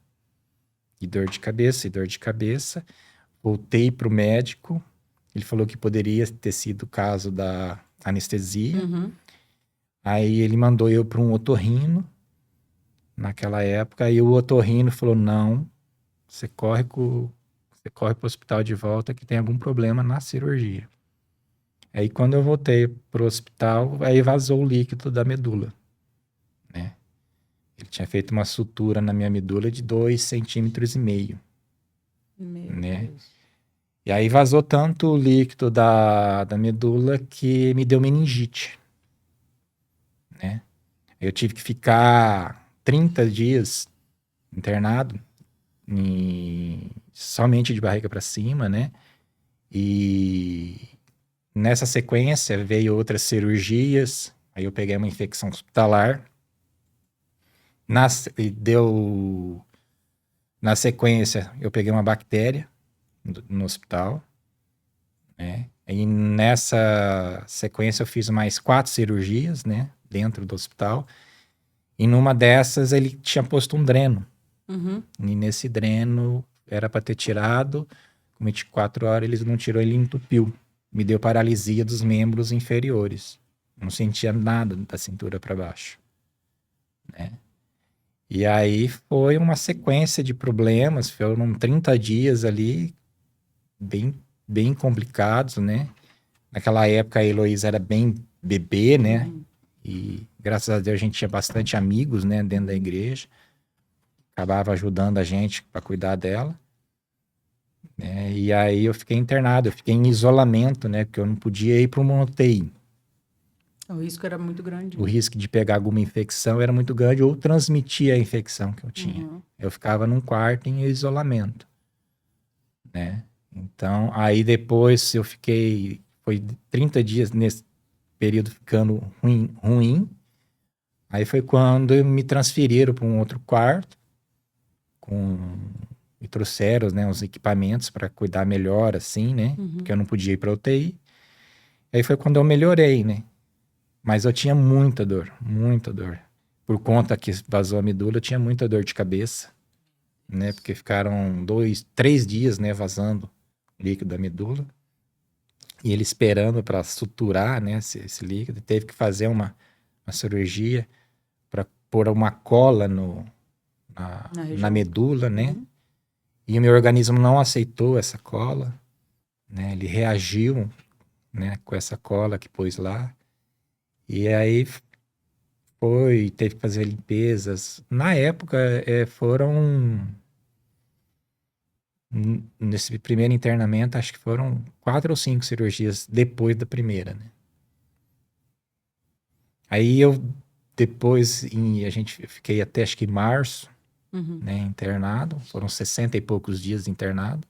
E dor de cabeça, e dor de cabeça. Voltei pro médico. Ele falou que poderia ter sido o caso da anestesia. Uhum. Aí ele mandou eu para um otorrino. Naquela época, aí o otorrino falou: não, você corre pro hospital de volta que tem algum problema na cirurgia. Aí quando eu voltei pro hospital, aí vazou o líquido da medula, né? Ele tinha feito uma sutura na minha medula de 2,5 centímetros, Meu né? Deus. E aí vazou tanto o líquido da medula que me deu meningite, né? Eu tive que ficar 30 dias internado, somente de barriga para cima, né? E nessa sequência veio outras cirurgias, aí eu peguei uma infecção hospitalar, na sequência eu peguei uma bactéria no hospital, né? E nessa sequência eu fiz mais 4 cirurgias, né? Dentro do hospital, e numa dessas ele tinha posto um dreno. Uhum. E nesse dreno era para ter tirado, com 24 horas eles não tirou, ele entupiu. Me deu paralisia dos membros inferiores. Não sentia nada da cintura para baixo, né? E aí foi uma sequência de problemas, foram 30 dias ali, bem, bem complicados, né? Naquela época a Heloísa era bem bebê, né? Uhum. E graças a Deus a gente tinha bastante amigos, né, dentro da igreja. Acabava ajudando a gente para cuidar dela, né? E aí eu fiquei internado, eu fiquei em isolamento, né? Porque eu não podia ir para uma UTI. O risco era muito grande. O risco de pegar alguma infecção era muito grande ou transmitir a infecção que eu tinha. Uhum. Eu ficava num quarto em isolamento, né? Então, aí depois foi 30 dias nesse período ficando ruim. Aí foi quando me transferiram para um outro quarto, me trouxeram, né, os equipamentos para cuidar melhor, assim, né? Uhum. Porque eu não podia ir para UTI. Aí foi quando eu melhorei, né? Mas eu tinha muita dor, muita dor. Por conta que vazou a medula, eu tinha muita dor de cabeça, né? Porque ficaram 3 dias, né, vazando líquido da medula. E ele esperando para suturar, né, esse líquido. Teve que fazer uma cirurgia para pôr uma cola na medula, né? Uhum. E o meu organismo não aceitou essa cola, né? Ele reagiu, né, com essa cola que pôs lá. E aí teve que fazer limpezas. Na época, nesse primeiro internamento, acho que foram 4 ou 5 cirurgias depois da primeira, né? Aí eu depois fiquei até acho que março, né, internado. Foram 60 e poucos dias internado.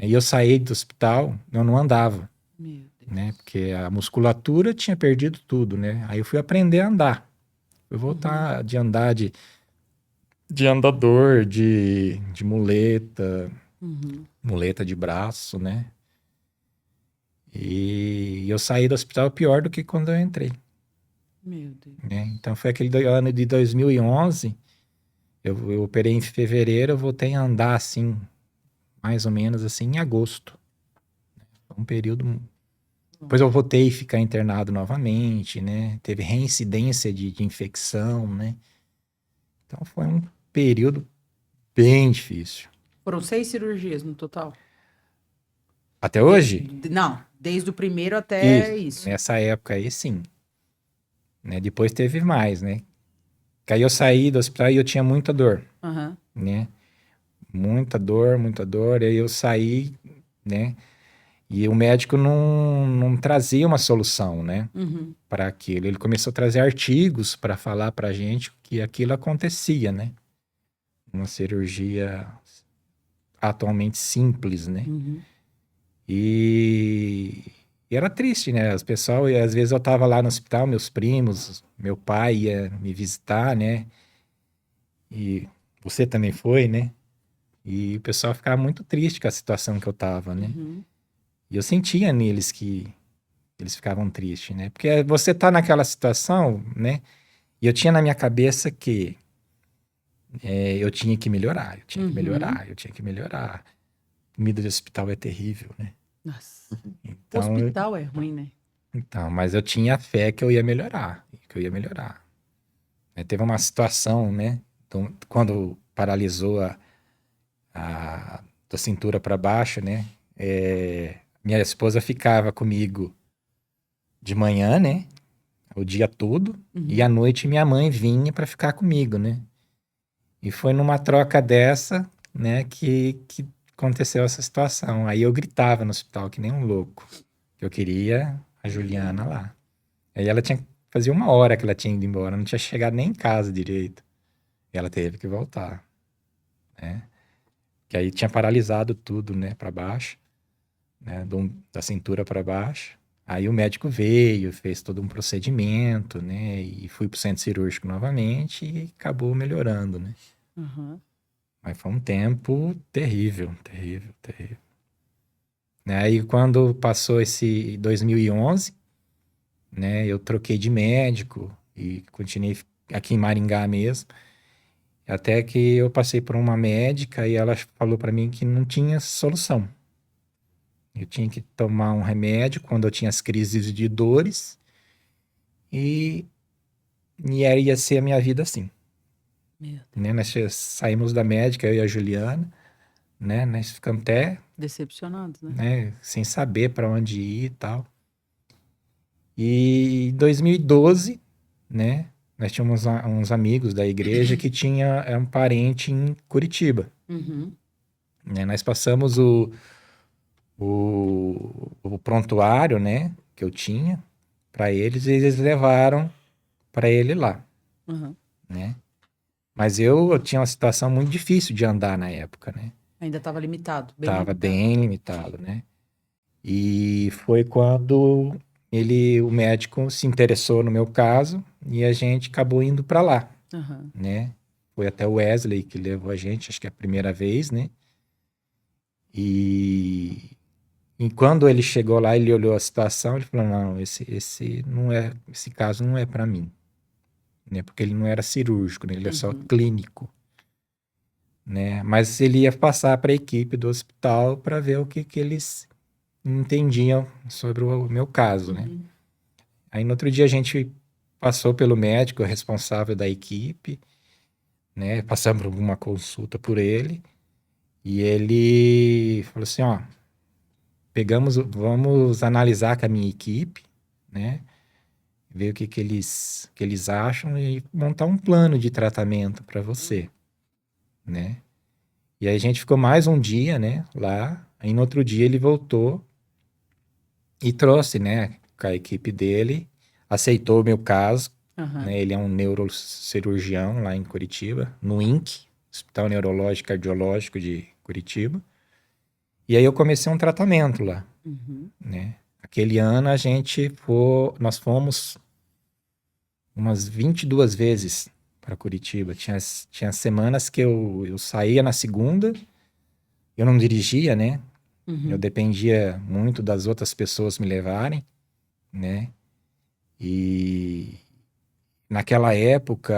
E eu saí do hospital, eu não andava, Meu Deus. né? Porque a musculatura tinha perdido tudo, né? Aí eu fui aprender a andar. Fui voltar de andar de andador, de muleta, muleta de braço, né? E eu saí do hospital pior do que quando eu entrei, Meu Deus. né? Então foi aquele ano de 2011, eu operei em fevereiro, eu voltei a andar assim, mais ou menos assim, em agosto. Foi um período... Depois eu voltei a ficar internado novamente, né? Teve reincidência de infecção, né? Então foi um período bem difícil. Foram 6 cirurgias no total? Até hoje? Não, desde o primeiro até isso. Nessa época aí, sim. Né? Depois teve mais, né? Que aí eu saí do hospital e eu tinha muita dor, né? Muita dor. Aí eu saí, né? E o médico não trazia uma solução, né? Para aquilo. Ele começou a trazer artigos para falar para a gente que aquilo acontecia, né? Uma cirurgia atualmente simples, né? E era triste, né? As pessoas, às vezes eu tava lá no hospital, meus primos, meu pai ia me visitar, né? E você também foi, né? E o pessoal ficava muito triste com a situação que eu tava, né? E eu sentia neles que eles ficavam tristes, né? Porque você tá naquela situação, né? E eu tinha na minha cabeça que eu tinha que melhorar, eu tinha que melhorar. Comida de hospital é terrível, né? Nossa. Então, Hospital é ruim, né? Então, mas eu tinha fé que eu ia melhorar, Teve uma situação, né? Então, quando paralisou da cintura para baixo, né? Minha esposa ficava comigo de manhã, né? O dia todo. E à noite minha mãe vinha para ficar comigo, né? E foi numa troca dessa, né? Que aconteceu essa situação. Aí eu gritava no hospital que nem um louco. Eu queria a Juliana lá. Aí ela fazia 1 hora que ela tinha ido embora, não tinha chegado nem em casa direito. E ela teve que voltar, né? Que aí tinha paralisado tudo, né, para baixo, né, da cintura para baixo. Aí o médico veio, fez todo um procedimento, né, e fui pro centro cirúrgico novamente e acabou melhorando, né? Mas foi um tempo terrível. Né? Aí quando passou esse 2011, né, eu troquei de médico e continuei aqui em Maringá mesmo, até que eu passei por uma médica e ela falou para mim que não tinha solução. Eu tinha que tomar um remédio quando eu tinha as crises de dores e aí ia ser a minha vida assim. Né? Nós saímos da médica, eu e a Juliana, né? Nós ficamos até decepcionados, né? Sem saber para onde ir e tal. E em 2012, né? Nós tínhamos uns amigos da igreja que tinha um parente em Curitiba. Né? Nós passamos o prontuário, né? Que eu tinha para eles e eles levaram para ele lá, né? Mas eu tinha uma situação muito difícil de andar na época, né? Ainda estava limitado. Estava bem limitado, né? E foi quando o médico se interessou no meu caso e a gente acabou indo para lá, né? Foi até o Wesley que levou a gente, acho que é a primeira vez, né? E quando ele chegou lá, ele olhou a situação, ele falou, não, esse caso não é para mim, né? Porque ele não era cirúrgico, né? Ele era só clínico, né? Mas ele ia passar para a equipe do hospital para ver o que eles entendiam sobre o meu caso, né? Aí no outro dia a gente passou pelo médico responsável da equipe, né? Passamos por uma consulta por ele e ele falou assim, ó, vamos analisar com a minha equipe, né? Ver o que eles acham e montar um plano de tratamento para você, né? E aí a gente ficou mais um dia, né, lá. Aí no outro dia ele voltou e trouxe, né, com a equipe dele, aceitou o meu caso, né? Ele é um neurocirurgião lá em Curitiba, no INC, Hospital Neurológico e Cardiológico de Curitiba. E aí eu comecei um tratamento lá, né? Aquele ano nós fomos umas 22 vezes para Curitiba. Tinha semanas que eu saía na segunda, eu não dirigia, né? Eu dependia muito das outras pessoas me levarem, né? E naquela época,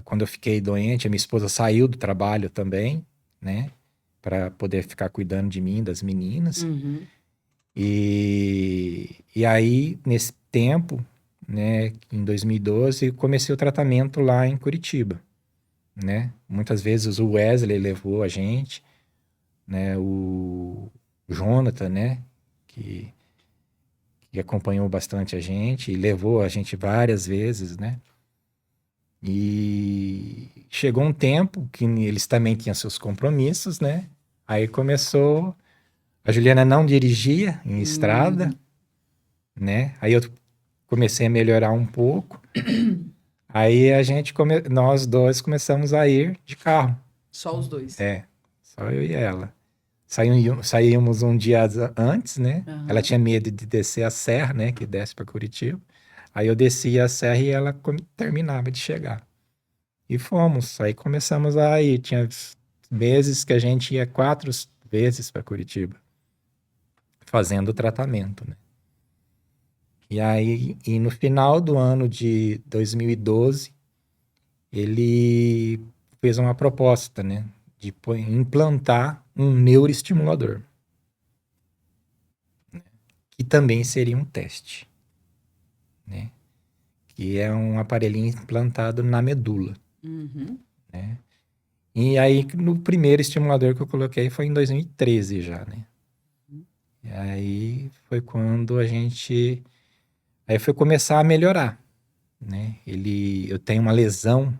quando eu fiquei doente, a minha esposa saiu do trabalho também, né? Para poder ficar cuidando de mim, das meninas. E aí, nesse tempo, né, em 2012, comecei o tratamento lá em Curitiba, né? Muitas vezes o Wesley levou a gente, né? O Jonathan, né? Que acompanhou bastante a gente e levou a gente várias vezes, né? E chegou um tempo que eles também tinham seus compromissos, né? Aí começou... A Juliana não dirigia em estrada, né? Aí eu comecei a melhorar um pouco. Aí nós dois começamos a ir de carro. Só os dois. Só eu e ela. Saímos um dia antes, né? Ela tinha medo de descer a serra, né? Que desce para Curitiba. Aí eu descia a serra e ela terminava de chegar. E fomos. Aí começamos a ir. Tinha meses que a gente ia 4 vezes para Curitiba, fazendo o tratamento, né? E aí, no final do ano de 2012, ele fez uma proposta, né? De implantar um neuroestimulador, né? Que também seria um teste, né? Que é um aparelhinho implantado na medula, né? E aí, no primeiro estimulador que eu coloquei foi em 2013 já, né? E aí foi quando aí foi começar a melhorar, né? Eu tenho uma lesão.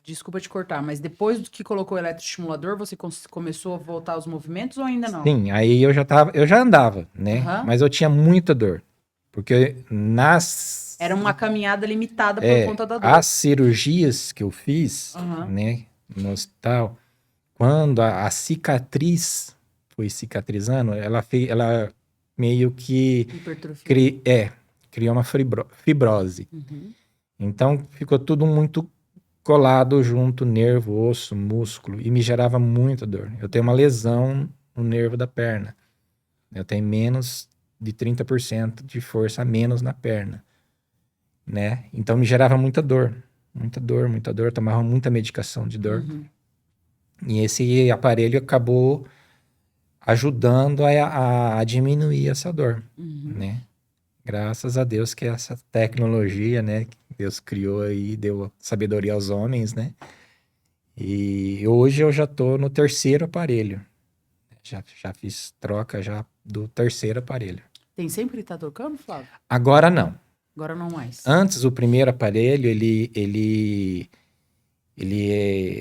Desculpa te cortar, mas depois do que colocou o eletroestimulador, você começou a voltar aos movimentos ou ainda não? Sim, aí eu já andava, né? Mas eu tinha muita dor. Porque Era uma caminhada limitada por conta da dor. As cirurgias que eu fiz, né, no hospital, quando a cicatriz foi cicatrizando, ela meio que criou uma fibrose. Então ficou tudo muito colado junto, nervo, osso, músculo, e me gerava muita dor. Eu tenho uma lesão no nervo da perna. Eu tenho menos de 30% de força a menos na perna, né? Então me gerava muita dor. Muita dor, muita dor. Eu tomava muita medicação de dor. E esse aparelho acabou ajudando a diminuir essa dor, né? Graças a Deus que essa tecnologia, né, que Deus criou aí, deu sabedoria aos homens, né? E hoje eu já tô no 3º aparelho. Já fiz troca já do 3º aparelho. Tem sempre que tá trocando, Flávio? Agora não. Agora não mais. Antes, o primeiro aparelho, ele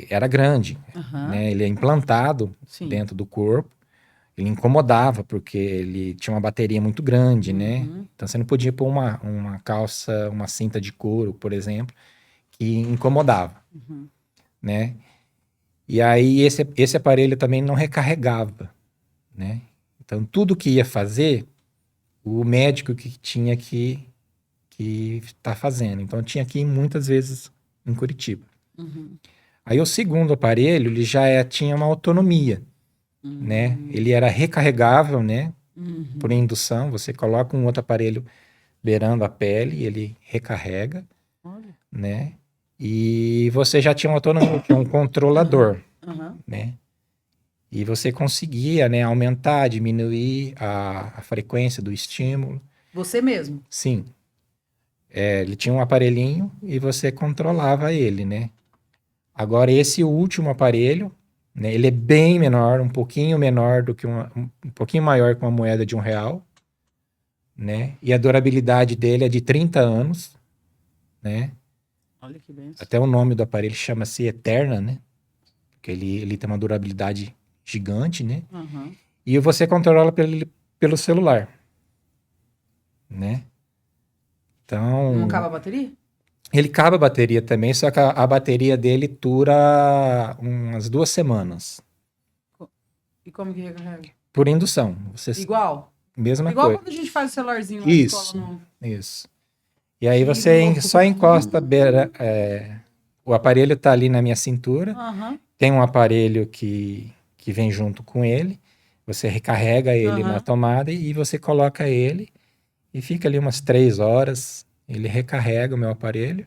era grande, né? Ele é implantado dentro do corpo. Ele incomodava, porque ele tinha uma bateria muito grande, né? Então, você não podia pôr uma calça, uma cinta de couro, por exemplo, que incomodava, né? E aí, esse aparelho também não recarregava, né? Então, tudo que ia fazer, o médico que tinha que tá fazendo. Então, eu tinha que ir muitas vezes em Curitiba. Aí, o segundo aparelho, ele já tinha uma autonomia, né? Ele era recarregável, né? Por indução, você coloca um outro aparelho beirando a pele, ele recarrega, né? E você já tinha uma autonomia, que é um controlador, né? E você conseguia, né, aumentar, diminuir a frequência do estímulo. Você mesmo? Sim. Ele tinha um aparelhinho e você controlava ele, né? Agora, esse último aparelho, né, ele é bem menor, um pouquinho menor do que um pouquinho maior que uma moeda de R$1, né? E a durabilidade dele é de 30 anos, né? Olha que benção. Até o nome do aparelho chama-se Eterna, né? Porque ele tem uma durabilidade gigante, né? E você controla pelo celular, né? Então, Não acaba a bateria? ele acaba a bateria também, só que a bateria dele dura umas 2 semanas. E como que recarrega? Por indução. Você, Igual? mesma Igual coisa. quando a gente faz o celularzinho lá Isso. que cola no... Isso. E aí Que você louco. só encosta a beira, o aparelho tá ali na minha cintura. Aham. Tem um aparelho que vem junto com ele. Você recarrega ele Aham. na tomada e você coloca ele e fica ali umas 3 horas. Ele recarrega o meu aparelho,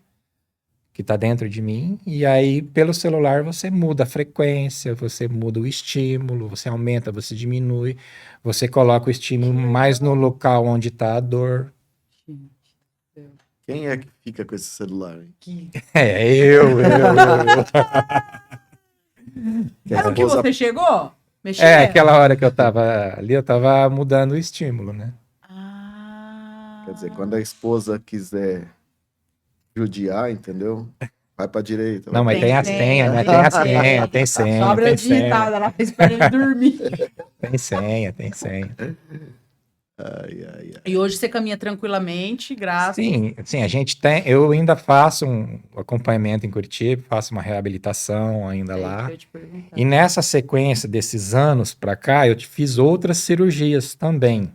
que está dentro de mim. E aí, pelo celular, você muda a frequência, você muda o estímulo, você aumenta, você diminui. Você coloca o estímulo mais no local onde está a dor. Quem é que fica com esse celular? Hein? É, eu. Era o que esposa- você chegou? Mexer? Aquela hora que eu tava ali, eu tava mudando o estímulo, né? Ah. Quer dizer, quando a esposa quiser judiar, entendeu? Vai pra direita. Não, vai mas pra tem a esquerda. senha, né? Tem a senha, tem senha, Sobra tem digitada senha. lá, espera ele dormir. Tem senha, tem senha. Ai, ai, ai. E hoje você caminha tranquilamente, graças. Sim, a gente tem. Eu ainda faço um acompanhamento em Curitiba, faço uma reabilitação ainda É isso lá. que eu ia te perguntar. E nessa sequência desses anos pra cá, eu fiz outras cirurgias também,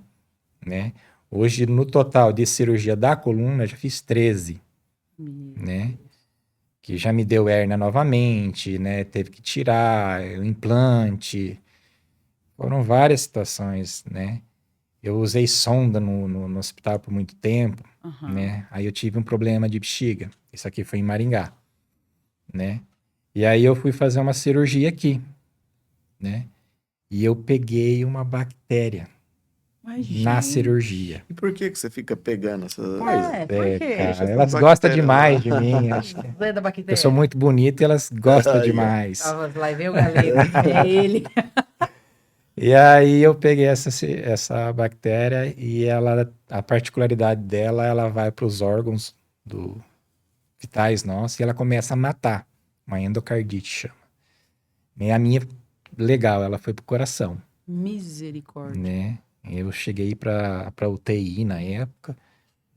né? Hoje, no total de cirurgia da coluna, eu já fiz 13, né? Que já me deu hérnia novamente, né? Teve que tirar o implante. Foram várias situações, né? Eu usei sonda no hospital por muito tempo, Aham. né? Aí eu tive um problema de bexiga. Isso aqui foi em Maringá, né? E aí eu fui fazer uma cirurgia aqui, né? E eu peguei uma bactéria Mas, na gente, cirurgia. E por que você fica pegando essas... por quê? Deixa Cara, essa elas bactéria gostam lá. demais de mim. Acho que Zé da bactéria. eu sou muito bonito e elas gostam Ai, demais. Ah, lá vem o galego. É ele. E aí eu peguei essa bactéria e ela, a particularidade dela, ela vai para os órgãos vitais nossos e ela começa a matar. Uma endocardite chama. E a minha, legal, ela foi pro coração, Misericórdia. né? Eu cheguei para UTI na época,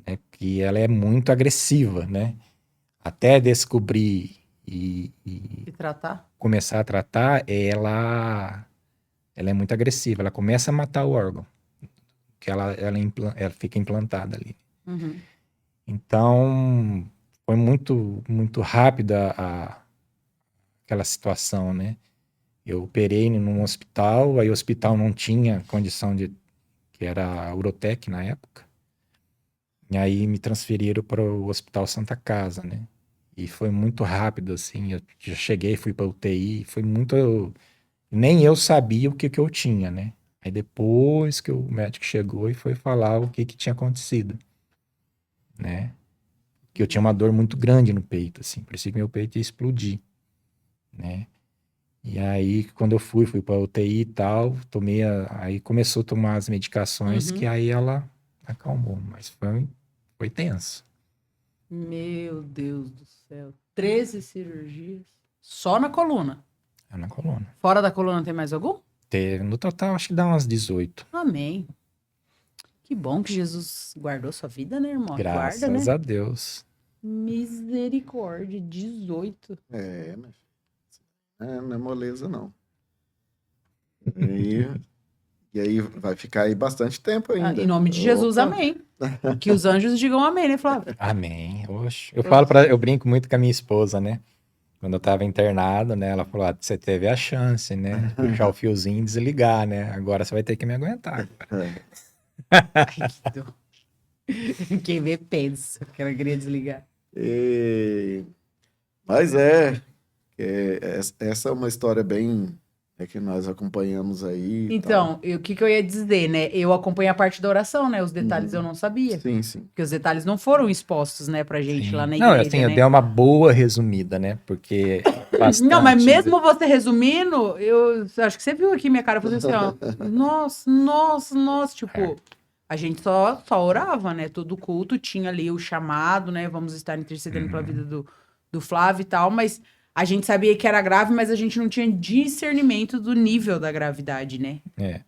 né? Que ela é muito agressiva, né? Até descobrir e E tratar? começar a tratar, ela é muito agressiva. Ela começa a matar o órgão, que ela fica implantada ali. Uhum. Então, foi muito, muito rápida aquela situação, né? Eu operei num hospital, aí o hospital não tinha condição que era a Urotec na época. E aí me transferiram para o Hospital Santa Casa, né? E foi muito rápido, assim. Eu já cheguei, fui para UTI, foi muito... Nem eu sabia o que eu tinha, né? Aí depois que o médico chegou e foi falar o que tinha acontecido, né? Que eu tinha uma dor muito grande no peito, assim. Parecia que meu peito ia explodir, né? E aí, quando eu fui pra UTI e tal, aí começou a tomar as medicações, Uhum. que aí ela acalmou, mas foi tenso. Meu Deus do céu. 13 cirurgias. Só na coluna. É na coluna. Fora da coluna tem mais algum? No total, acho que dá umas 18. Amém. Que bom que Jesus guardou sua vida, né, irmão? Graças Guarda, né? a Deus. Misericórdia. 18. É, né? Não é moleza, não. E aí vai ficar aí bastante tempo Ah, ainda. em nome de Jesus, Opa. amém. Que os anjos digam amém, né, Flávio? Amém. Oxe. Eu brinco muito com a minha esposa, né? Quando eu tava internado, né? Ela falou, você teve a chance, né? De puxar o fiozinho e desligar, né? Agora você vai ter que me aguentar. Ai, que dor. Quem vê pensa que ela queria desligar. Mas essa é uma história bem que nós acompanhamos aí. e tal. Então, o que eu ia dizer, né? Eu acompanhei a parte da oração, né? Os detalhes eu não sabia. Sim, sim. Porque os detalhes não foram expostos, né, pra gente lá na Não, igreja, assim, eu né? dei uma boa resumida, né? Porque bastante... Não, mas mesmo você resumindo, eu acho que você viu aqui minha cara fazer assim, ó. Nossa, tipo, a gente só orava, né? Todo culto tinha ali o chamado, né? Vamos estar intercedendo pela vida do Flávio e tal, mas a gente sabia que era grave, mas a gente não tinha discernimento do nível da gravidade, né? É.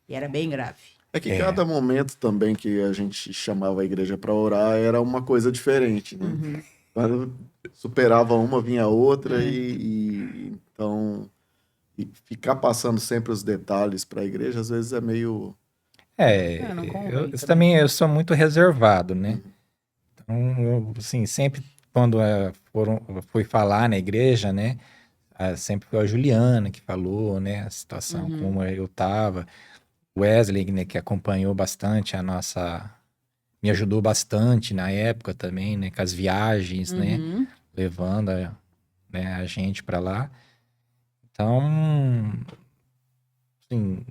E era bem grave. É que cada momento também que a gente chamava a igreja para orar era uma coisa diferente, né? Uhum. Quando superava uma, vinha outra, então e ficar passando sempre os detalhes para a igreja, às vezes é meio. Não convém eu também. também eu sou muito reservado, né? Então, eu, assim, sempre quando fui falar na igreja, né? Sempre foi a Juliana que falou, né? A situação, como eu tava. Wesley, né, que acompanhou bastante me ajudou bastante na época também, né, com as viagens, né, levando né, a gente para lá. Então, assim,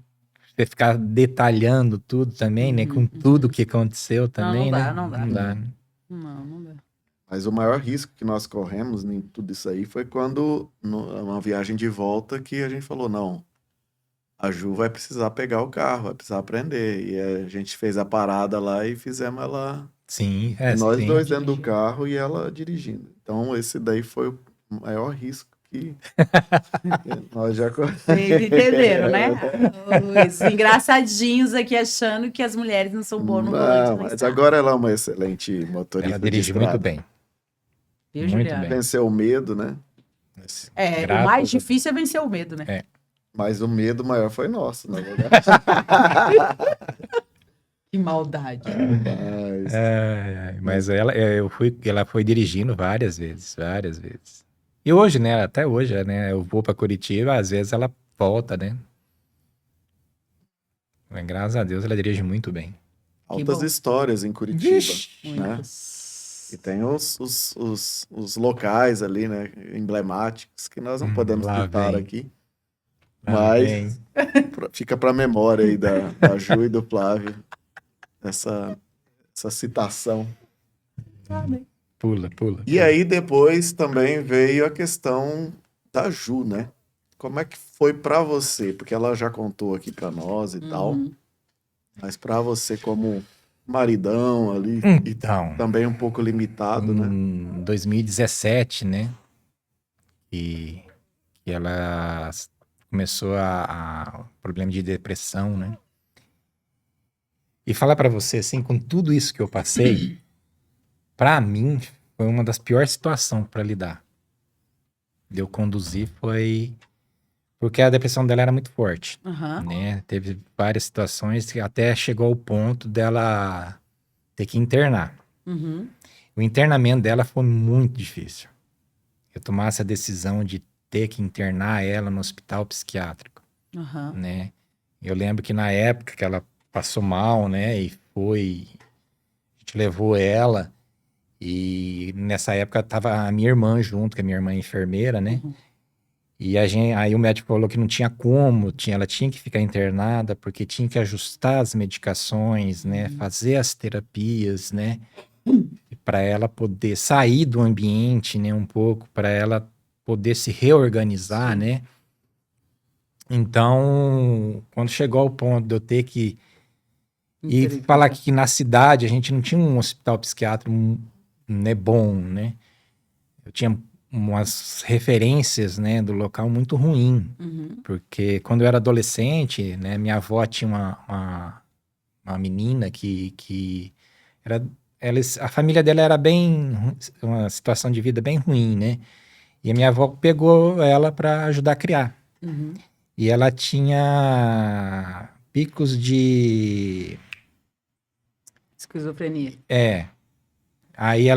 você ficar detalhando tudo também, né, com tudo que aconteceu também, né? Não dá. Não dá. Não dá. Mas o maior risco que nós corremos em tudo isso aí foi quando, numa viagem de volta, que a gente falou, não, a Ju vai precisar pegar o carro, vai precisar aprender. E a gente fez a parada lá e fizemos ela... Sim, E nós sim. dois dentro do carro e ela dirigindo. Então, esse daí foi o maior risco que nós já corremos. Vocês entenderam, né? Os engraçadinhos aqui achando que as mulheres não são boas no volante. Não, mas agora ela é uma excelente motorista Ela de dirige estrada. muito bem. Viu, Muito Juliana? bem. Venceu o medo, né? O Graças mais a difícil é vencer o medo, né? Mas o medo maior foi nosso, na verdade. Que maldade. Mas ela foi dirigindo várias vezes. E hoje, né, até hoje, né, eu vou para Curitiba, às vezes ela volta, né? Mas, graças a Deus ela dirige muito bem. Altas bom. histórias em Curitiba, né? Muitos. E tem os locais ali, né, emblemáticos, que nós não podemos lá citar vem. aqui. Lá Mas vem. fica para a memória aí da Ju e do Flávio essa citação. Pula. E aí depois também veio a questão da Ju, né? Como é que foi para você? Porque ela já contou aqui para nós e tal. Mas para você como maridão ali, Então, e também um pouco limitado, né? em 2017, né? E ela começou problema de depressão, né? E falar pra você, assim, com tudo isso que eu passei, pra mim, foi uma das piores situações pra lidar. De eu conduzir foi... Porque a depressão dela era muito forte, né? Teve várias situações que até chegou ao ponto dela ter que internar. O internamento dela foi muito difícil. Eu tomasse a decisão de ter que internar ela no hospital psiquiátrico, né? Eu lembro que na época que ela passou mal, né? E a gente levou ela e nessa época tava a minha irmã junto, que a minha irmã é enfermeira, né? E aí o médico falou que não tinha como, ela tinha que ficar internada porque tinha que ajustar as medicações, né? Fazer as terapias, né? Para ela poder sair do ambiente, né? Um pouco, para ela poder se reorganizar, né? Então, quando chegou ao ponto de eu ter que e falar que na cidade a gente não tinha um hospital psiquiátrico, né, bom, né? Eu tinha umas referências, né, do local muito ruim, porque quando eu era adolescente, né, minha avó tinha uma menina que era, a família dela era uma situação de vida bem ruim, né? E a minha avó pegou ela para ajudar a criar. E ela tinha picos de... Esquizofrenia. Aí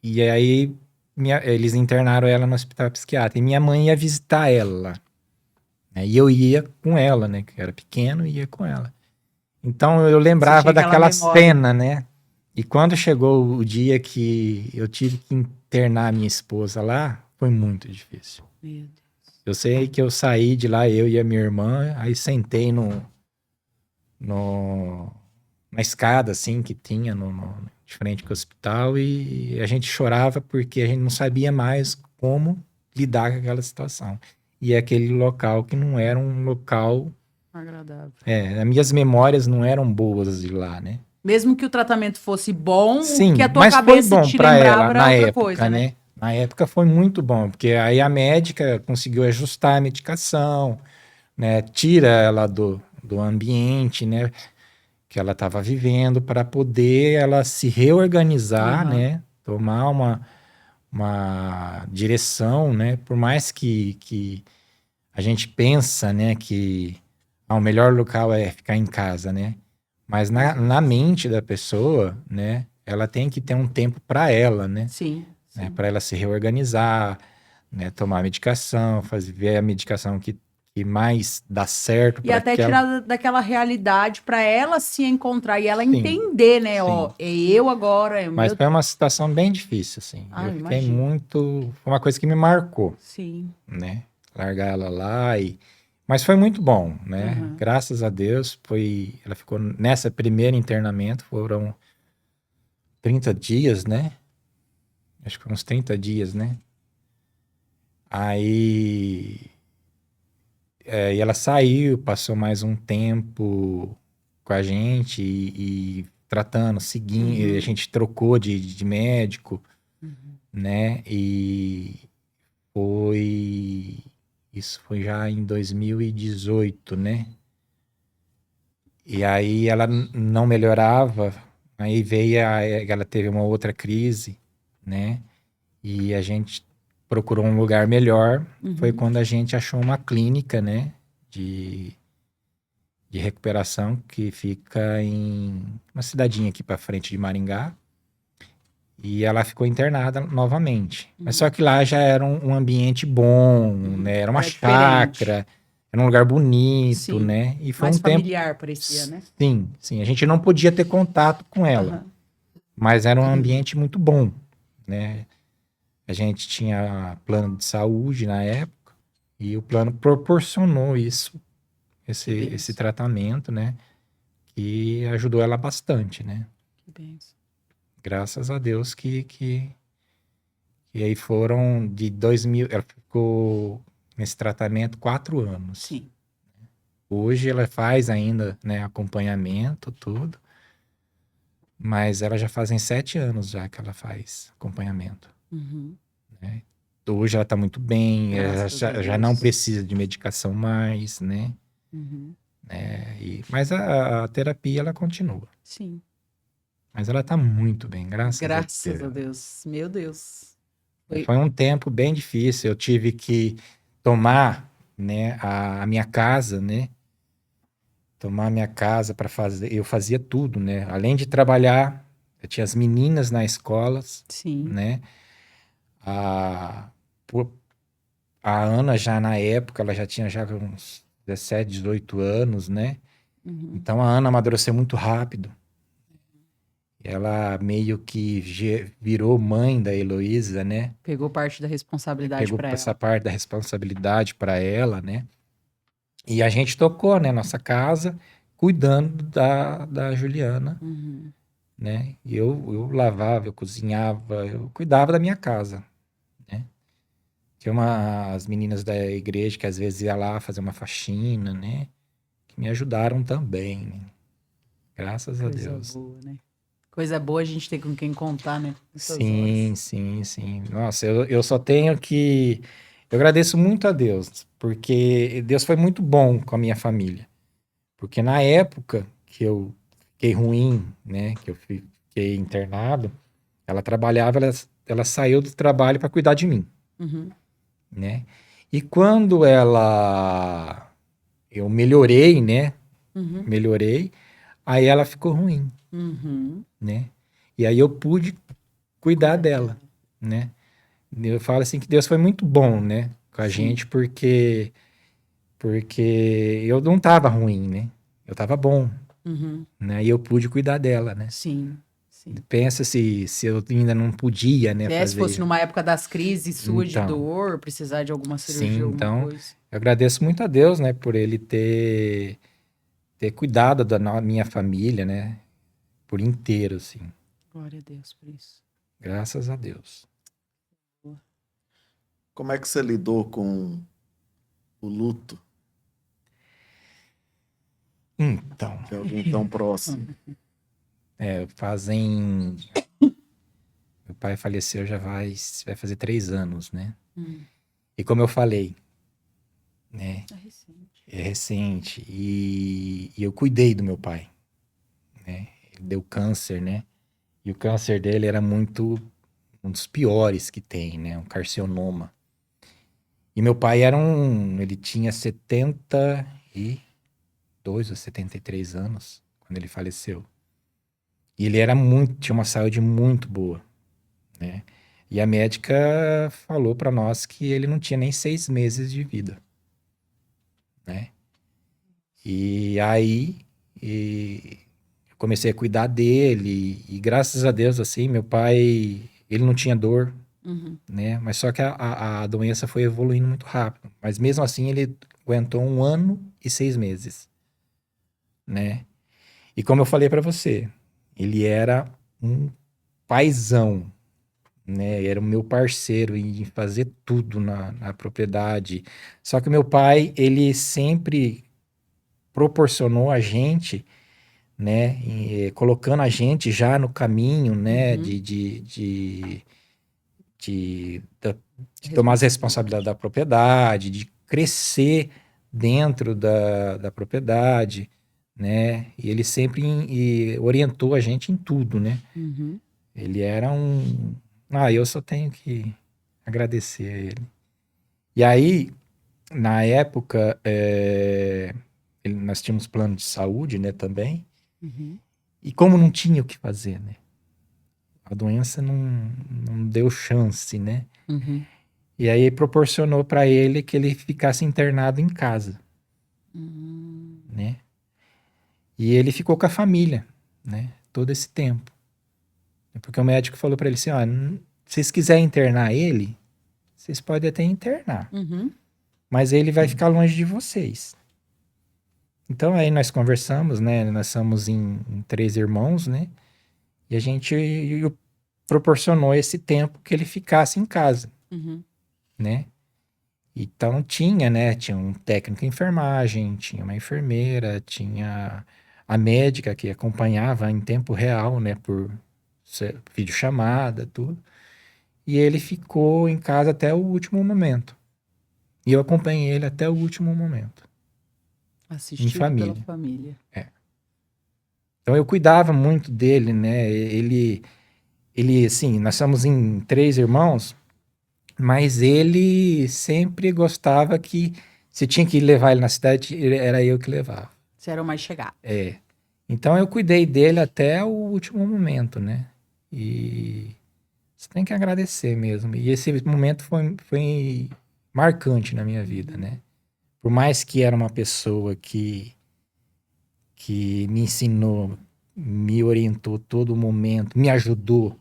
e aí eles internaram ela no hospital psiquiátrico. E minha mãe ia visitar ela. Né? E eu ia com ela, né? Que eu era pequeno e ia com ela. Então eu lembrava daquela cena, né? E quando chegou o dia que eu tive que internar minha esposa lá, foi muito difícil. Meu Deus. Eu sei que eu saí de lá, eu e a minha irmã, aí sentei na escada, assim, que tinha de frente com o hospital, e a gente chorava porque a gente não sabia mais como lidar com aquela situação. E aquele local que não era um local... agradável. As minhas memórias não eram boas de lá, né? Mesmo que o tratamento fosse bom, sim, o que a tua mas cabeça foi bom te pra lembrava ela era na outra época, coisa, né? Na época foi muito bom, porque aí a médica conseguiu ajustar a medicação, né? Tira ela do ambiente, né, que ela estava vivendo, para poder ela se reorganizar, né, tomar uma direção, né, por mais que a gente pensa, né, que o melhor local é ficar em casa, né, mas na mente da pessoa, né, ela tem que ter um tempo para ela, né, Sim. né, para ela se reorganizar, né, tomar medicação, ver a medicação que mais dá certo E para até aquela... tirar daquela realidade para ela se encontrar e ela Sim, entender, né? sim. Ó, é eu agora, é o Mas meu. foi uma situação bem difícil, assim. Ah, Eu fiquei imagino. muito... Foi uma coisa que me marcou, Sim. né? Largar ela lá e... Mas foi muito bom, né? Graças a Deus, ela ficou nessa primeira internamento, foram 30 dias, né? Acho que foram uns 30 dias, né? Aí... e ela saiu, passou mais um tempo com a gente e tratando, seguindo, a gente trocou de médico, né? E isso foi já em 2018, né? E aí ela não melhorava, aí ela teve uma outra crise, né? E a gente procurou um lugar melhor. Foi quando a gente achou uma clínica, né? De recuperação que fica em uma cidadinha aqui para frente de Maringá. E ela ficou internada novamente. Mas só que lá já era um ambiente bom, né? Era uma chácara, era um lugar bonito, Sim. né? E foi Mais um tempo... familiar, parecia, né? Sim, sim. A gente não podia ter contato com ela, mas era um ambiente muito bom, né? A gente tinha plano de saúde na época e o plano proporcionou esse tratamento, né? Que ajudou ela bastante, né? Que benção. Graças a Deus que aí foram de 2000... Ela ficou nesse tratamento 4 anos. Sim. Hoje ela faz ainda, né, acompanhamento, tudo. Mas ela já fazem 7 anos já que ela faz acompanhamento. Né? Hoje ela tá muito bem, ela já não precisa de medicação mais, né? Mas a terapia, ela continua. Sim. Mas ela tá muito bem, graças a Deus. Meu Deus. Foi um tempo bem difícil. Eu tive que tomar, né, a minha casa, né? Tomar a minha casa para fazer. Eu fazia tudo, né? Além de trabalhar, eu tinha as meninas na escola, né? A Ana já na época, ela já tinha já uns 17, 18 anos, né? Então a Ana amadureceu muito rápido. Ela meio que virou mãe da Heloísa, né? Pegou parte da responsabilidade para ela. Pegou essa parte da responsabilidade para ela, né? E a gente tocou, né, nossa casa, cuidando da Juliana, né? E eu lavava, eu cozinhava, eu cuidava da minha casa, né? Tinha as meninas da igreja que às vezes ia lá fazer uma faxina, né? Que me ajudaram também, né? Graças a Deus. Coisa boa, né? Coisa boa a gente ter com quem contar, né? Sim. Nossa, eu só tenho que... Eu agradeço muito a Deus, porque Deus foi muito bom com a minha família. Porque na época que eu fiquei ruim, né? Que eu fiquei internado, ela trabalhava, ela saiu do trabalho para cuidar de mim, né? E quando eu melhorei, né? Melhorei, aí ela ficou ruim, né? E aí eu pude cuidar dela, né? Eu falo assim que Deus foi muito bom, né? Com a gente, porque eu não tava ruim, né? Eu tava bom, né? E eu pude cuidar dela, né? Sim. Pensa se eu ainda não podia, né? Se fosse numa época das crises sua de dor, precisar de alguma cirurgia, alguma coisa. Eu agradeço muito a Deus, né? Por ele ter cuidado da minha família, né? Por inteiro, assim. Glória a Deus por isso. Graças a Deus. Como é que você lidou com o luto Então, de alguém tão próximo? Meu pai faleceu já vai fazer 3 anos, né? E como eu falei, né? É recente. é recente. E eu cuidei do meu pai, né? Ele deu câncer, né? E o câncer dele era um dos piores que tem, né? Um carcinoma. E meu pai ele tinha 72 ou 73 anos quando ele faleceu. E ele tinha uma saúde muito boa, né? E a médica falou para nós que ele não tinha nem 6 meses de vida, né? E aí eu comecei a cuidar dele e graças a Deus, assim, meu pai, ele não tinha dor, né? Mas só que a doença foi evoluindo muito rápido. Mas mesmo assim ele aguentou 1 ano e 6 meses, né? E como eu falei para você, ele era um paizão, né? Era o meu parceiro em fazer tudo na propriedade. Só que meu pai, ele sempre proporcionou a gente, né? Colocando a gente já no caminho, né? De tomar as responsabilidades da propriedade, de crescer dentro da propriedade, né? E ele sempre orientou a gente em tudo, né? Ele era um... eu só tenho que agradecer a ele. E aí, na época, nós tínhamos plano de saúde, né, também. E como não tinha o que fazer, né? A doença não deu chance, né? E aí proporcionou para ele que ele ficasse internado em casa, né? E ele ficou com a família, né? Todo esse tempo. Porque o médico falou para ele assim, se vocês quiserem internar ele, vocês podem até internar. Mas ele vai ficar longe de vocês. Então aí nós conversamos, né? Nós somos em 3 irmãos, né? E a gente proporcionou esse tempo que ele ficasse em casa, né? Então tinha, né? Tinha um técnico em enfermagem, tinha uma enfermeira, tinha a médica que acompanhava em tempo real, né? Por videochamada, tudo. E ele ficou em casa até o último momento. E eu acompanhei ele até o último momento. Assistido em família. pela família. Então eu cuidava muito dele, né? Ele, assim, nós somos em 3 irmãos, mas ele sempre gostava que se tinha que levar ele na cidade, era eu que levava. Você era o mais chegado. Então eu cuidei dele até o último momento, né? E você tem que agradecer mesmo. E esse momento foi marcante na minha vida, né? Por mais que era uma pessoa que me ensinou, me orientou todo momento, me ajudou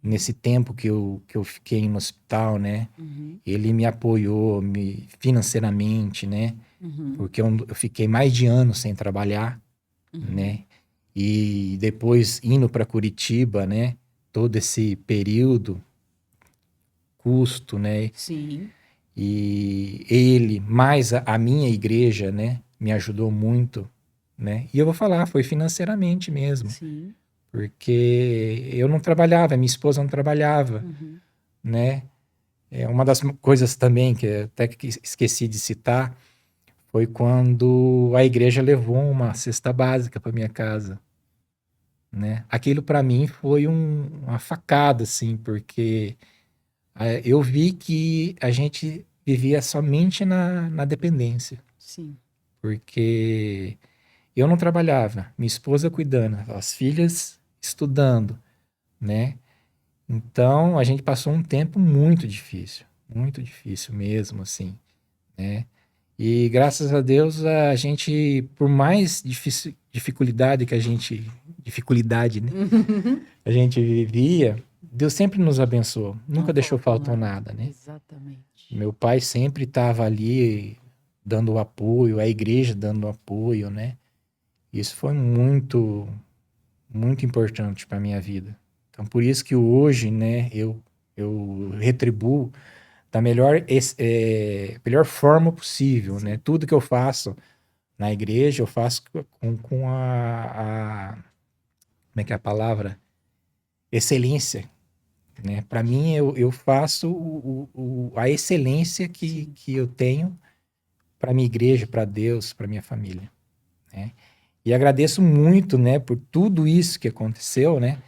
nesse tempo que eu fiquei no hospital, né? Ele me apoiou financeiramente, né? Porque eu fiquei mais de ano sem trabalhar, né? E depois indo para Curitiba, né? Todo esse período, custo, né? Sim. E ele, mais a minha igreja, né? Me ajudou muito, né? E eu vou falar, foi financeiramente mesmo. Sim. Porque eu não trabalhava, minha esposa não trabalhava, né? Uma das coisas também que até que esqueci de citar foi quando a igreja levou uma cesta básica para minha casa, né? Aquilo para mim foi uma facada, assim, porque eu vi que a gente vivia somente na dependência. Sim. Porque eu não trabalhava, minha esposa cuidando, as filhas estudando, né? Então, a gente passou um tempo muito difícil mesmo, assim, né? E graças a Deus, a gente, por mais dificuldade, né? A gente vivia, Deus sempre nos abençoou, nunca deixou faltar nada, né? Exatamente. Meu pai sempre estava ali dando apoio, a igreja dando apoio, né? Isso foi muito, muito importante para minha vida. Então, por isso que hoje, né, eu retribuo da melhor forma possível, né? Tudo que eu faço na igreja, eu faço com como é que é a palavra? Excelência, né? Para mim, eu faço a excelência que eu tenho para minha igreja, para Deus, para minha família, né? E agradeço muito, né, por tudo isso que aconteceu, né?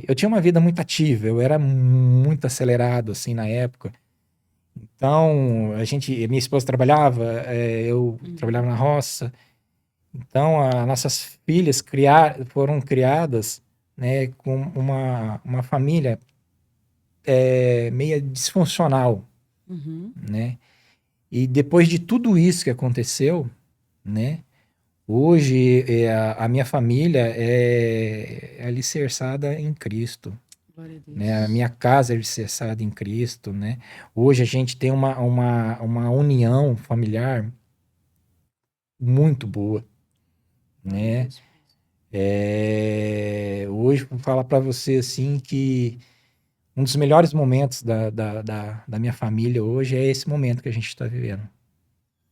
Eu tinha uma vida muito ativa, eu era muito acelerado, assim, na época. Então, minha esposa trabalhava, eu trabalhava na roça. Então, as nossas filhas foram criadas, né, com uma família meio disfuncional, né? E depois de tudo isso que aconteceu, né? Hoje a minha família é alicerçada em Cristo, Glória a Deus. né? A minha casa é alicerçada em Cristo, né? Hoje a gente tem uma união familiar muito boa, né? Hoje vou falar para você assim que um dos melhores momentos da minha família hoje é esse momento que a gente está vivendo,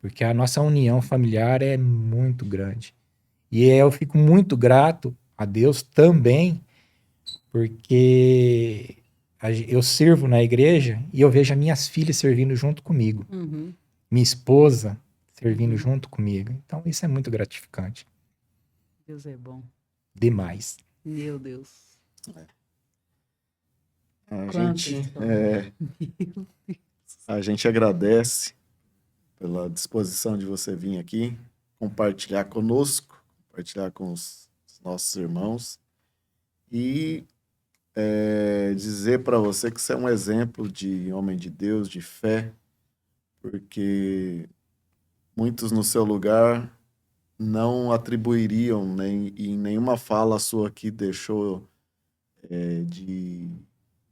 porque a nossa união familiar é muito grande. E eu fico muito grato a Deus também, porque eu sirvo na igreja e eu vejo as minhas filhas servindo junto comigo, minha esposa servindo junto comigo. Então isso é muito gratificante. Deus é bom. Demais. Meu Deus. A gente agradece pela disposição de você vir aqui, compartilhar conosco, compartilhar com os nossos irmãos e dizer para você que você é um exemplo de homem de Deus, de fé, porque muitos no seu lugar não atribuiriam, nem em nenhuma fala sua aqui deixou de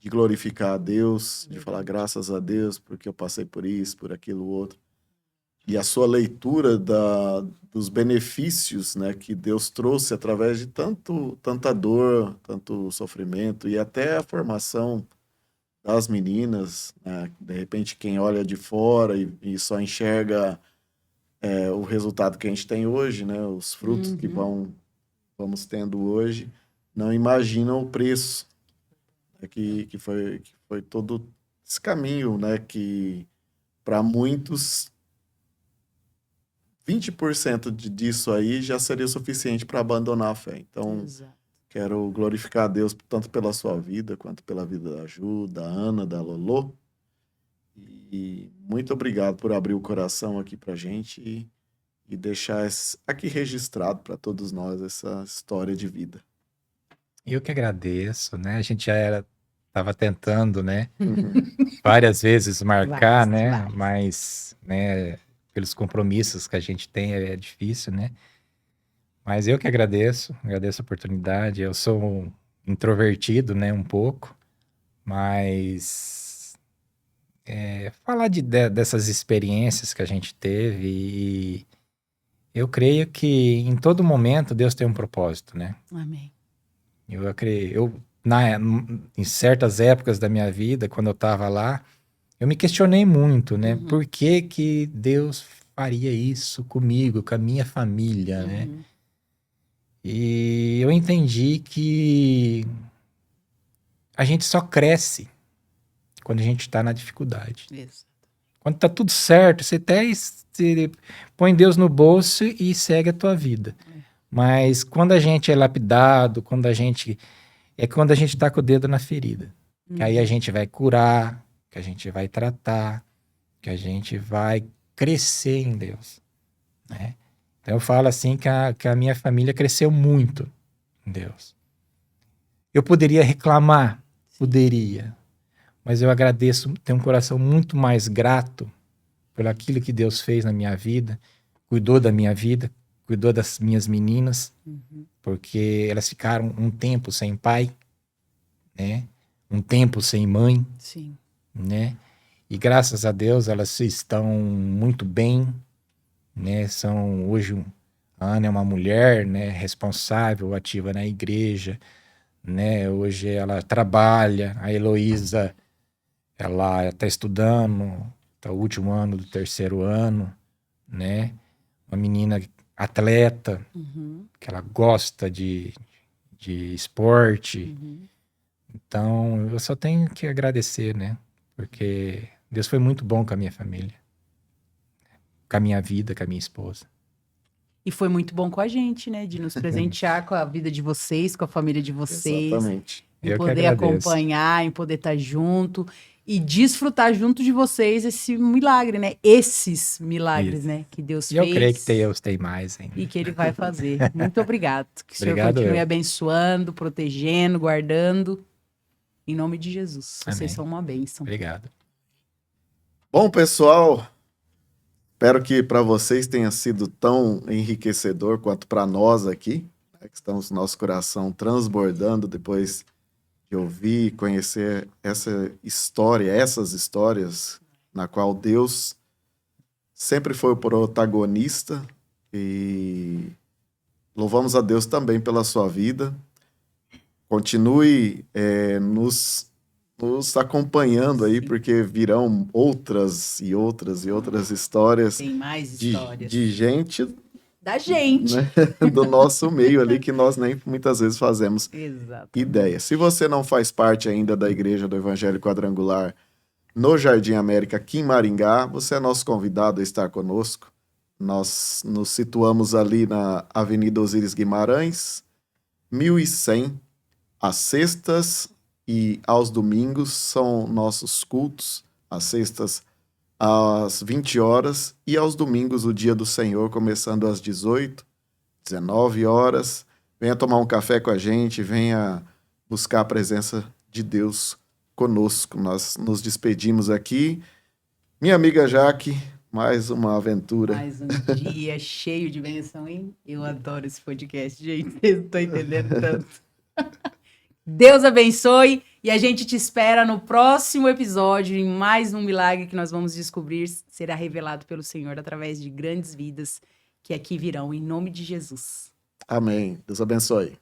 glorificar a Deus, de falar graças a Deus porque eu passei por isso, por aquilo outro. E a sua leitura dos benefícios, né, que Deus trouxe através de tanta dor, tanto sofrimento e até a formação das meninas, né? De repente quem olha de fora e só enxerga o resultado que a gente tem hoje, né, os frutos que vamos tendo hoje, não imaginam o preço, né, que foi todo esse caminho, né, que para muitos 20% disso aí já seria suficiente para abandonar a fé. Então, quero glorificar a Deus tanto pela sua vida, quanto pela vida da Ju, da Ana, da Lolô. E muito obrigado por abrir o coração aqui para a gente e deixar aqui registrado para todos nós essa história de vida. Eu que agradeço, né? A gente já estava tentando, né? Várias vezes marcar, né? Mas, né? Pelos compromissos que a gente tem é difícil, né? Mas eu que agradeço a oportunidade. Eu sou um introvertido, né? Um pouco, mas falar dessas experiências que a gente teve e eu creio que em todo momento Deus tem um propósito, né? Amém. Em certas épocas da minha vida, quando eu estava lá, eu me questionei muito, né? Por que que Deus faria isso comigo, com a minha família, né? E eu entendi que a gente só cresce quando a gente está na dificuldade. Isso. Quando tá tudo certo, você põe Deus no bolso e segue a tua vida. Mas quando a gente é lapidado, quando a gente tá com o dedo na ferida. Que aí a gente vai curar, que a gente vai tratar, que a gente vai crescer em Deus, né? Então eu falo assim que a minha família cresceu muito em Deus. Eu poderia reclamar, poderia, mas eu agradeço, tenho um coração muito mais grato por aquilo que Deus fez na minha vida, cuidou da minha vida, cuidou das minhas meninas, porque elas ficaram um tempo sem pai, né? Um tempo sem mãe, Sim. né? E graças a Deus elas estão muito bem, né? Hoje a Ana é uma mulher, né? Responsável, ativa na igreja, né? Hoje ela trabalha, a Heloísa, ela está estudando, está no último ano do 3º ano, né? Uma menina atleta, que ela gosta de esporte. Então, eu só tenho que agradecer, né? Porque Deus foi muito bom com a minha família. com a minha vida, com a minha esposa. E foi muito bom com a gente, né? De nos presentear com a vida de vocês, com a família de vocês. Exatamente. Em Eu que poder agradeço. acompanhar, em poder estar junto e desfrutar junto de vocês esse milagre, né? Esses milagres, Isso. né? Que Deus E fez. eu creio que Deus tem mais ainda. E que Ele vai fazer. Muito obrigado. Que o Senhor Obrigado, continue eu. abençoando, protegendo, guardando. Em nome de Jesus. Amém. Vocês são uma bênção. Obrigado. Bom, pessoal, espero que para vocês tenha sido tão enriquecedor quanto para nós aqui, né, que estamos com nosso coração transbordando depois de ouvir e conhecer essa história, essas histórias na qual Deus sempre foi o protagonista, e louvamos a Deus também pela sua vida. Continue nos acompanhando aí, porque virão outras e outras e outras histórias Tem mais de, histórias. de gente, Da gente. né, do nosso meio ali, que nós nem muitas vezes fazemos Exato. ideia. Se você não faz parte ainda da Igreja do Evangelho Quadrangular no Jardim América, aqui em Maringá, você é nosso convidado a estar conosco. Nós nos situamos ali na Avenida Osíris Guimarães, 1100, às sextas e aos domingos são nossos cultos, às sextas às 20 horas e aos domingos o Dia do Senhor, começando às 18, 19 horas. Venha tomar um café com a gente, venha buscar a presença de Deus conosco. Nós nos despedimos aqui. Minha amiga Jaque, mais uma aventura. Mais um dia cheio de bênção, hein? Eu adoro esse podcast, gente. Vocês não estão entendendo tanto. Deus abençoe e a gente te espera no próximo episódio, em mais um milagre que nós vamos descobrir será revelado pelo Senhor através de grandes vidas que aqui virão, em nome de Jesus. Amém. Deus abençoe.